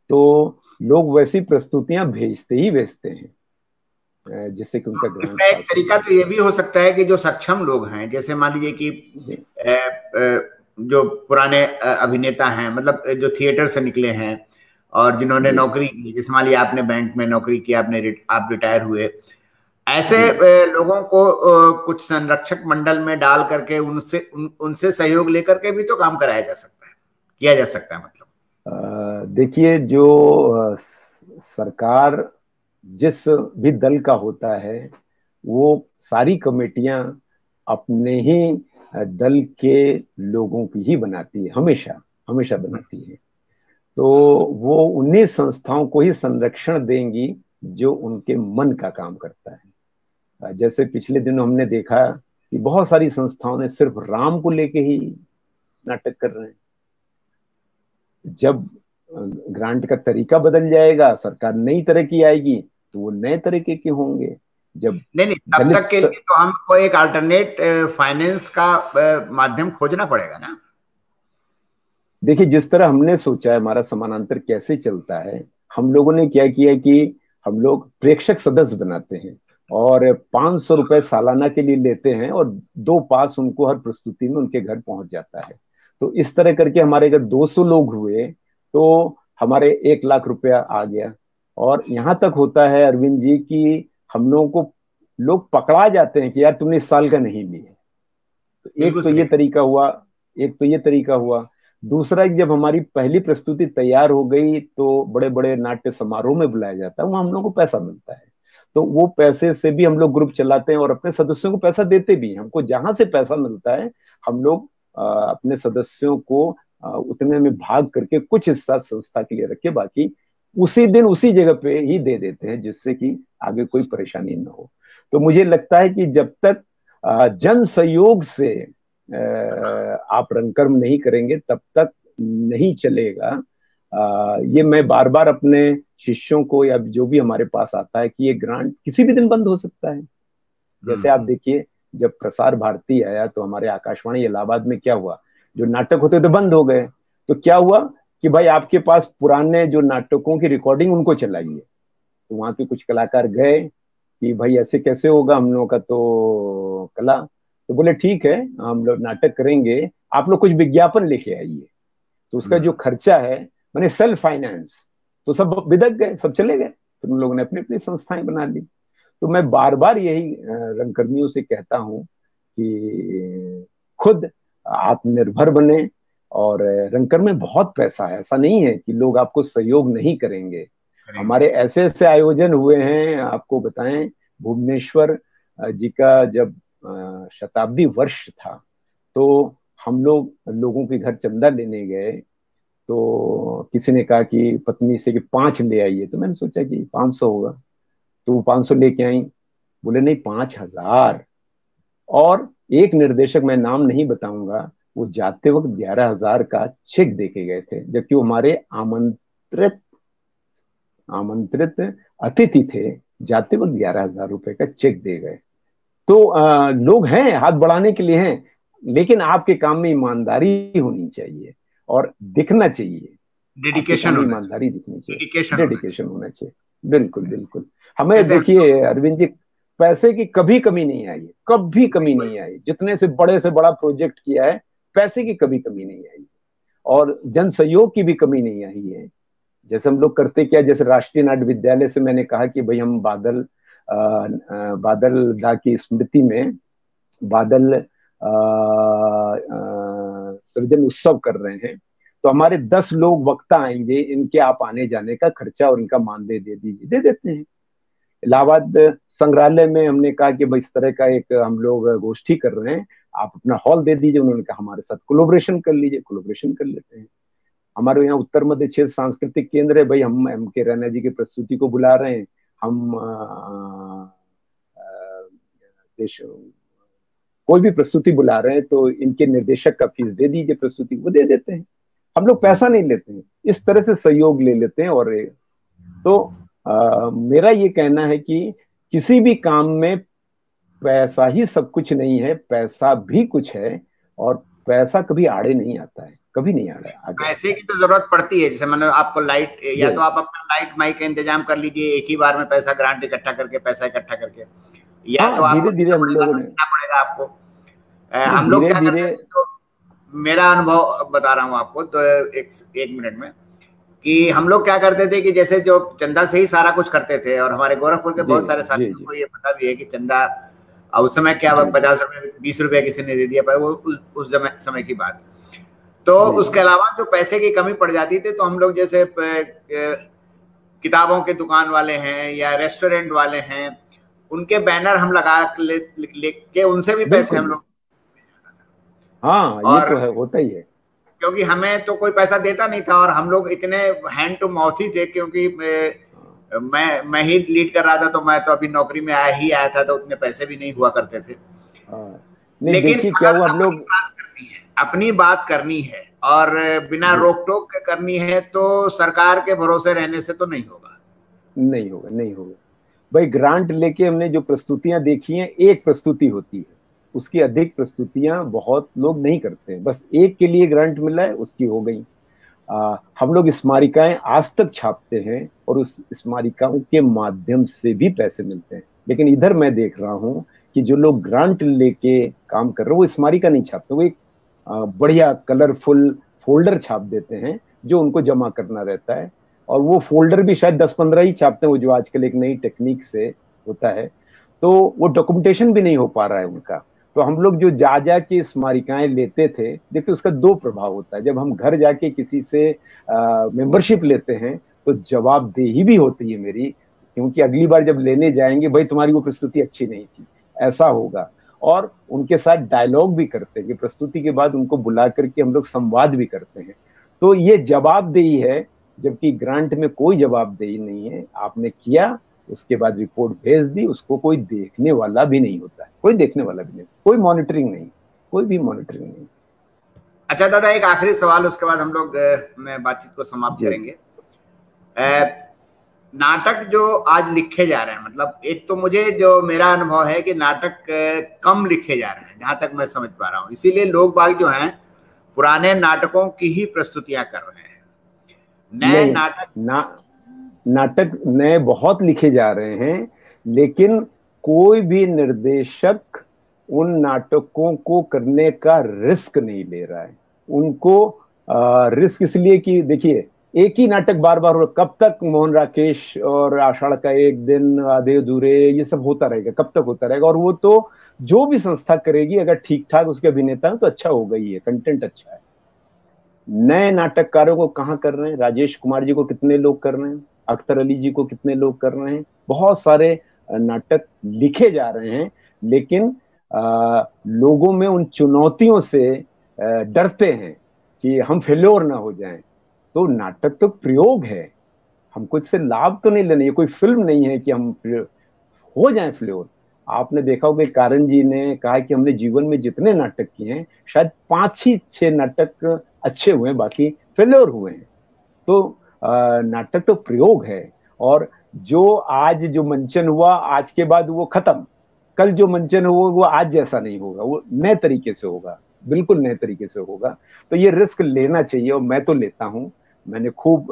तो लोग वैसी प्रस्तुतियां भेजते ही भेजते हैं जिससे कि उनका ग्रांट इसका एक पास हो तरीका जाए। तो ये भी हो सकता है कि जो सक्षम लोग हैं, जैसे मान लीजिए कि जी जो पुराने अभिनेता हैं, मतलब जो थिएटर से निकले हैं और जिन्होंने जी नौकरी की, जैसे मान लीजिए आपने बैंक में नौकरी की, आप रिटायर हुए, ऐसे जी। लोगों को कुछ संरक्षक मंडल में डाल करके उनसे सहयोग लेकर के भी तो काम कराया जा सकता है, किया जा सकता है मतलब। देखिए, जो सरकार जिस भी दल का होता है, वो सारी कमेटियां अपने ही दल के लोगों की ही बनाती है, हमेशा हमेशा बनाती है। तो वो उन्हीं संस्थाओं को ही संरक्षण देंगी जो उनके मन का काम करता है। जैसे पिछले दिनों हमने देखा कि बहुत सारी संस्थाओं ने सिर्फ राम को लेके ही नाटक कर रहे हैं। जब ग्रांट का तरीका बदल जाएगा, सरकार नई तरह की आएगी, तो वो नए तरीके के होंगे। जब नहीं नहीं, तब तक के लिए तो हमको एक अल्टरनेट फाइनेंस का माध्यम खोजना पड़ेगा ना। देखिए, जिस तरह हमने सोचा है हमारा समानांतर कैसे चलता है, हम लोगों ने क्या किया कि हम लोग प्रेक्षक सदस्य बनाते हैं और 500 रुपए सालाना के लिए लेते हैं, और 2 पास उनको हर प्रस्तुति में उनके घर पहुंच जाता है। तो इस तरह करके हमारे अगर 200 लोग हुए तो हमारे 1 लाख रुपया आ गया। और यहां तक होता है अरविंद जी कि हम लोगों को लोग पकड़ा जाते हैं कि यार तुमने इस साल का नहीं लिया। तो एक बिल्कुल तो सही। ये तरीका हुआ, एक तो ये तरीका हुआ। दूसरा, जब हमारी पहली प्रस्तुति तैयार हो गई तो बड़े बड़े नाट्य समारोह में बुलाया जाता है, वहां हम लोग को पैसा मिलता है। तो वो पैसे से भी हम लोग ग्रुप चलाते हैं और अपने सदस्यों को पैसा देते भी हैं। हमको जहां से पैसा मिलता है हम लोग अपने सदस्यों को उतने में भाग करके कुछ हिस्सा संस्था के लिए रखे, बाकी उसी दिन उसी जगह पे ही दे देते हैं, जिससे कि आगे कोई परेशानी न हो। तो मुझे लगता है कि जब तक जन सहयोग से आप रंगकर्म नहीं करेंगे तब तक नहीं चलेगा। ये मैं बार बार अपने शिष्यों को या जो भी हमारे पास आता है कि ये ग्रांट किसी भी दिन बंद हो सकता है। जैसे आप देखिए, जब प्रसार भारती आया तो हमारे आकाशवाणी इलाहाबाद में क्या हुआ, जो नाटक होते थे बंद हो गए। तो क्या हुआ कि भाई आपके पास पुराने जो नाटकों की रिकॉर्डिंग उनको चलाइए। तो वहां के कुछ कलाकार गए कि भाई ऐसे कैसे होगा, हम लोगों का तो कला। तो बोले ठीक है, हम लोग नाटक करेंगे, आप लोग कुछ विज्ञापन लेके आइए। तो उसका जो खर्चा है, मैंने सेल्फ फाइनेंस। तो सब बिदक गए, सब चले गए। फिर उन लोगों ने अपनी अपनी संस्थाएं बना ली। तो मैं बार बार यही रंगकर्मियों से कहता हूं कि खुद आत्मनिर्भर बने। और रंगकर्म में बहुत पैसा है, ऐसा नहीं है कि लोग आपको सहयोग नहीं करेंगे। हमारे ऐसे ऐसे आयोजन हुए हैं, आपको बताएं, भुवनेश्वर जी का जब शताब्दी वर्ष था तो हम लोग लोगों के घर चंदा लेने गए। तो किसी ने कहा कि पत्नी से कि 5 ले आइए। तो मैंने सोचा कि 500 होगा, तो वो 500 लेके आई। बोले नहीं, 5,000। और एक निर्देशक, मैं नाम नहीं बताऊंगा, वो जाते वक्त 11,000 का चेक देके गए थे, जबकि वो हमारे आमंत्रित आमंत्रित अतिथि थे। जाते वक्त 11,000 रुपए का चेक दे गए। तो लोग हैं, हाथ बढ़ाने के लिए हैं, लेकिन आपके काम में ईमानदारी होनी चाहिए और दिखना चाहिए। आपके काम डेडिकेशन में होना चाहिए। ईमानदारी दिखनी चाहिए, डेडिकेशन होना डेडिकेशन चाहिए। होना चाहिए। बिल्कुल बिल्कुल। हमें जैसे हम देखिए अरविंद जी, पैसे की कभी कमी नहीं आई है, कभी कमी नहीं आई। जितने से बड़ा प्रोजेक्ट किया है, पैसे की कभी कमी नहीं आई और जन सहयोग की भी कमी नहीं आई है। जैसे हम लोग करते क्या, जैसे राष्ट्रीय नाट्य विद्यालय से मैंने कहा कि भाई हम बादल दा की स्मृति में बादल सृजन उत्सव कर रहे हैं। तो हमारे 10 लोग वक्ता आएंगे, इनके आप आने जाने का खर्चा और इनका मानदेय दे दीजिए। दे देते हैं। इलाहाबाद संग्रहालय में हमने कहा कि भाई इस तरह का एक हम लोग गोष्ठी कर रहे हैं, आप अपना हॉल दे दीजिए। उन्होंने कहा हमारे साथ कोलोब्रेशन कर लीजिए। कोलोब्रेशन कर लेते हैं। हमारे यहाँ उत्तर मध्य क्षेत्र सांस्कृतिक केंद्र है, भाई हम एम के रैना जी की प्रस्तुति को बुला रहे हैं। हम देश कोई भी प्रस्तुति बुला रहे हैं तो इनके निर्देशक का फीस दे दीजिए, प्रस्तुति वो दे देते हैं। हम लोग पैसा नहीं लेते हैं, इस तरह से सहयोग ले लेते हैं। और तो मेरा ये कहना है कि किसी भी काम में पैसा ही सब कुछ नहीं है, पैसा भी कुछ है। और पैसा कभी आड़े नहीं आता है, कभी नहीं आड़े पैसे की तो जरूरत पड़ती है। जैसे मैंने आपको लाइट, या तो आप अपना लाइट माइक का इंतजाम कर लीजिए एक ही बार में, पैसा ग्रांट इकट्ठा करके, पैसा इकट्ठा करके, या तो हाँ, आपको धीरे धीरे हम लोगों ने, करना पड़ेगा आपको। नहीं हम लोग धीरे क्या धीरे। करते थे, तो मेरा अनुभव बता रहा हूँ आपको, तो एक मिनट में, कि हम लोग क्या करते थे कि जैसे जो चंदा से ही सारा कुछ करते थे, और हमारे गोरखपुर के जी बहुत सारे जी साथियों जी को ये पता भी है कि चंदा उस समय क्या, जी जी 50 रुपए 20 रुपए किसी ने दे दिया, पर वो उस समय की बात। तो जी उसके अलावा जो पैसे की कमी पड़ जाती थी, तो हम लोग जैसे किताबों के दुकान वाले हैं या रेस्टोरेंट वाले हैं, उनके बैनर हम लगा लिख के उनसे भी पैसे हम बिल्कुल। लोग। हाँ, ये और तो है, होता ही है। क्योंकि हमें तो कोई पैसा देता नहीं था, और हम लोग इतने हैंड टू माउथ ही थे, क्योंकि मैं ही लीड कर रहा था, तो मैं तो अभी नौकरी में आया था, तो उतने पैसे भी नहीं हुआ करते थे। हाँ, नहीं लेकिन देखिए क्या अगर हुआ, हम लोग अपनी बात करनी है और बिना रोक टोक के करनी है तो सरकार के भरोसे रहने से तो नहीं होगा। नहीं होगा, नहीं होगा भाई। ग्रांट लेके हमने जो प्रस्तुतियां देखी हैं, एक प्रस्तुति होती है, उसकी अधिक प्रस्तुतियां बहुत लोग नहीं करते हैं। बस एक के लिए ग्रांट मिला है, उसकी हो गई। हम लोग स्मारिकाएं आज तक छापते हैं और उस स्मारिकाओं के माध्यम से भी पैसे मिलते हैं। लेकिन इधर मैं देख रहा हूं कि जो लोग ग्रांट लेके काम कर रहे हैं वो स्मारिका नहीं छापते, वो एक बढ़िया कलरफुल फोल्डर छाप देते हैं जो उनको जमा करना रहता है। और वो फोल्डर भी शायद 10-15 ही छापते हैं, वो जो आजकल एक नई टेक्निक से होता है। तो वो डॉक्यूमेंटेशन भी नहीं हो पा रहा है उनका। तो हम लोग जो जा जा के स्मारिकाएं लेते थे, देखिए उसका दो प्रभाव होता है। जब हम घर जाके किसी से मेंबरशिप लेते हैं तो जवाबदेही भी होती है मेरी, क्योंकि अगली बार जब लेने जाएंगे, भाई तुम्हारी वो प्रस्तुति अच्छी नहीं थी, ऐसा होगा। और उनके साथ डायलॉग भी करते हैं कि प्रस्तुति के बाद उनको बुला करके हम लोग संवाद भी करते हैं। तो ये जवाबदेही है, जबकि ग्रांट में कोई जवाबदेही नहीं है। आपने किया, उसके बाद रिपोर्ट भेज दी, उसको कोई देखने वाला भी नहीं होता है, कोई देखने वाला भी नहीं, कोई मॉनिटरिंग नहीं, कोई भी मॉनिटरिंग नहीं। अच्छा दादा, एक आखिरी सवाल, उसके बाद हम लोग बातचीत को समाप्त करेंगे। नाटक जो आज लिखे जा रहे हैं, मतलब एक तो मुझे जो मेरा अनुभव है कि नाटक कम लिखे जा रहे हैं जहां तक मैं समझ पा रहा हूं, इसीलिए लोग बाग जो हैं पुराने नाटकों की ही प्रस्तुतियां कर रहे हैं। नए नाटक नए बहुत लिखे जा रहे हैं, लेकिन कोई भी निर्देशक उन नाटकों को करने का रिस्क नहीं ले रहा है। उनको रिस्क इसलिए कि देखिए एक ही नाटक बार बार, कब तक मोहन राकेश और आषाढ़ का एक दिन, आधे अधूरे, ये सब होता रहेगा, कब तक होता रहेगा। और वो तो जो भी संस्था करेगी, अगर ठीक ठाक उसके अभिनेता है तो अच्छा होगा ही है, कंटेंट अच्छा है। नए नाटककारों को कहाँ कर रहे हैं? राजेश कुमार जी को कितने लोग कर रहे हैं, अख्तर अली जी को कितने लोग कर रहे हैं। बहुत सारे नाटक लिखे जा रहे हैं, लेकिन लोगों में उन चुनौतियों से डरते हैं कि हम फेल्योर ना हो जाएं। तो नाटक तो प्रयोग है, हमको इससे लाभ तो नहीं लेना, ये कोई फिल्म नहीं है कि हम हो जाएं फेल्योर। आपने देखा होगा कारण जी ने कहा कि हमने जीवन में जितने नाटक किए हैं, शायद 5 ही 6 नाटक अच्छे हुए, बाकी फेल्योर हुए हैं। तो नाटक तो प्रयोग है। और जो आज जो मंचन हुआ, आज के बाद वो खत्म। कल जो मंचन हुआ वो आज जैसा नहीं होगा, वो नए तरीके से होगा, बिल्कुल नए तरीके से होगा। तो ये रिस्क लेना चाहिए और मैं तो लेता हूं। मैंने खूब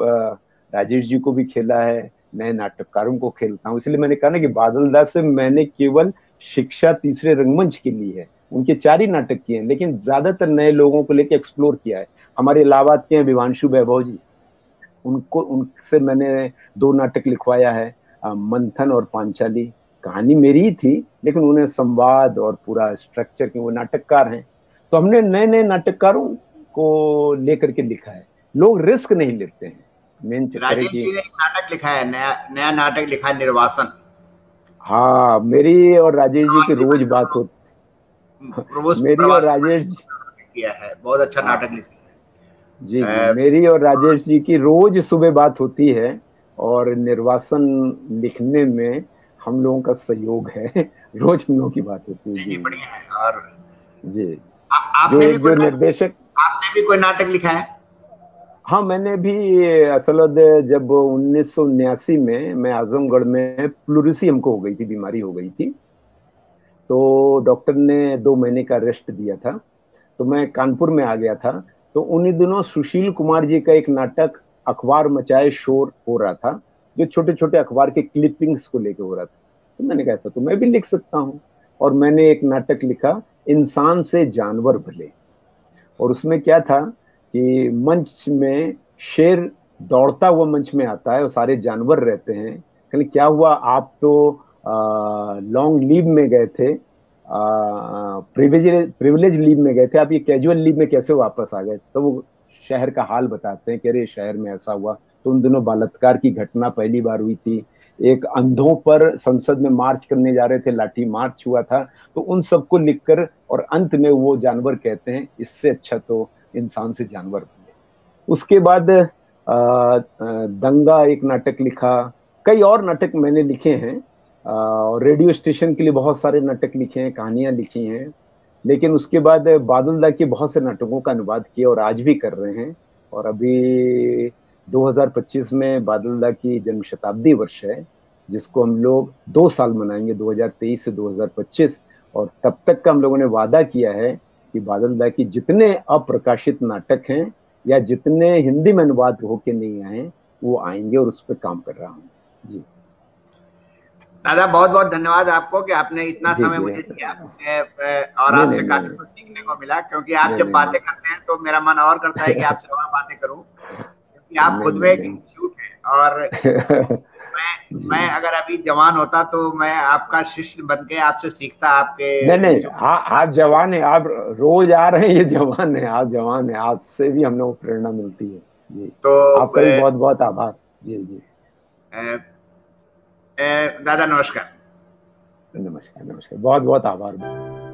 राजेश जी को भी खेला है, नए नाटककारों को खेलता हूं। इसलिए मैंने कहा ना कि बादल दास से मैंने केवल शिक्षा तीसरे रंगमंच के लिए है, उनके 4 ही नाटक किए हैं, लेकिन ज्यादातर नए लोगों को लेकर एक्सप्लोर किया है। हमारे इलाहाबाद के हैं विवांशु वैभव जी, उनसे मैंने 2 नाटक लिखवाया है, मंथन और पांचाली। कहानी मेरी ही थी, लेकिन उन्हें संवाद और पूरा स्ट्रक्चर के, वो नाटककार हैं। तो हमने नए नए नाटककारों को लेकर के लिखा है। लोग रिस्क नहीं लेते हैं। मेन राजेश जी ने एक नाटक लिखा है, नया नाटक लिखा है, निर्वासन। हाँ, मेरी और राजेश जी की रोज बात होती, मेरी और राजेश किया है, बहुत अच्छा नाटक लिखा है। जी जी, मेरी और राजेश जी की रोज सुबह बात होती है, और निर्वासन लिखने में हम लोगों का सहयोग है। रोज हम लोगों की बात होती है जी। बढ़िया है। और जी, आपने भी जो निर्देशक, आपने भी कोई नाटक लिखा है? हाँ, मैंने भी असल जब 1979 में मैं आजमगढ़ में प्लूरिसी हमको हो गई थी, बीमारी हो गई थी, तो डॉक्टर ने 2 महीने का रेस्ट दिया था। तो मैं कानपुर में आ गया था। तो उन्हीं दिनों सुशील कुमार जी का एक नाटक अखबार मचाए शोर हो रहा था, जो छोटे छोटे अखबार के क्लिपिंग्स को लेके हो रहा था। तो मैंने कहा ऐसा तो मैं भी लिख सकता हूँ, और मैंने एक नाटक लिखा, इंसान से जानवर भले। और उसमें क्या था कि मंच में शेर दौड़ता हुआ मंच में आता है और सारे जानवर रहते हैं। कहले क्या हुआ, आप तो लॉन्ग लीव में गए थे, प्रिविलेज लीव में गए थे, आप ये कैजुअल लीव में कैसे वापस आ गए? तो वो शहर का हाल बताते हैं कि अरे शहर में ऐसा हुआ। तो उन दिनों बलात्कार की घटना पहली बार हुई थी, एक अंधों पर संसद में मार्च करने जा रहे थे, लाठी मार्च हुआ था। तो उन सबको लिखकर, और अंत में वो जानवर कहते हैं, इससे अच्छा तो इंसान से जानवर बने। उसके बाद दंगा एक नाटक लिखा, कई और नाटक मैंने लिखे हैं, और रेडियो स्टेशन के लिए बहुत सारे नाटक लिखे हैं, कहानियां लिखी हैं। लेकिन उसके बाद बादल के बहुत से नाटकों का अनुवाद किया और आज भी कर रहे हैं। और अभी 2025 में बादल की जन्म शताब्दी वर्ष है, जिसको हम लोग 2 साल मनाएंगे, 2023 से 2025। और तब तक का हम लोगों ने वादा किया है कि बादल की जितने अप्रकाशित नाटक हैं या जितने हिंदी में अनुवाद होके नहीं आए वो आएंगे, और उस पर काम कर रहा हूँ। जी दादा, बहुत बहुत धन्यवाद आपको कि आपने इतना जी समय जी। मुझे दिया, और नहीं आपसे नहीं काफी नहीं कुछ सीखने को मिला, क्योंकि आप नहीं जब नहीं बातें नहीं करते हैं तो मेरा मन और करता है कि आपसे और बातें करूं, क्योंकि आप नहीं खुद में नहीं एक नहीं। इंस्टीट्यूट है। और मैं जी अगर अभी जवान होता तो मैं आपका शिष्य बन के आपसे सीखता, आपके नहीं नहीं, इंस्टीट्यूट। आप जवान हैं, आप रोज आ रहे हैं, ये जवान है, आप जवान हैं, आपसे भी हमें वो प्रेरणा मिलती है। जी तो आपका भी बहुत बहुत आभार। जी जी। दादा नमस्कार। नमस्कार नमस्कार, बहुत बहुत आभार।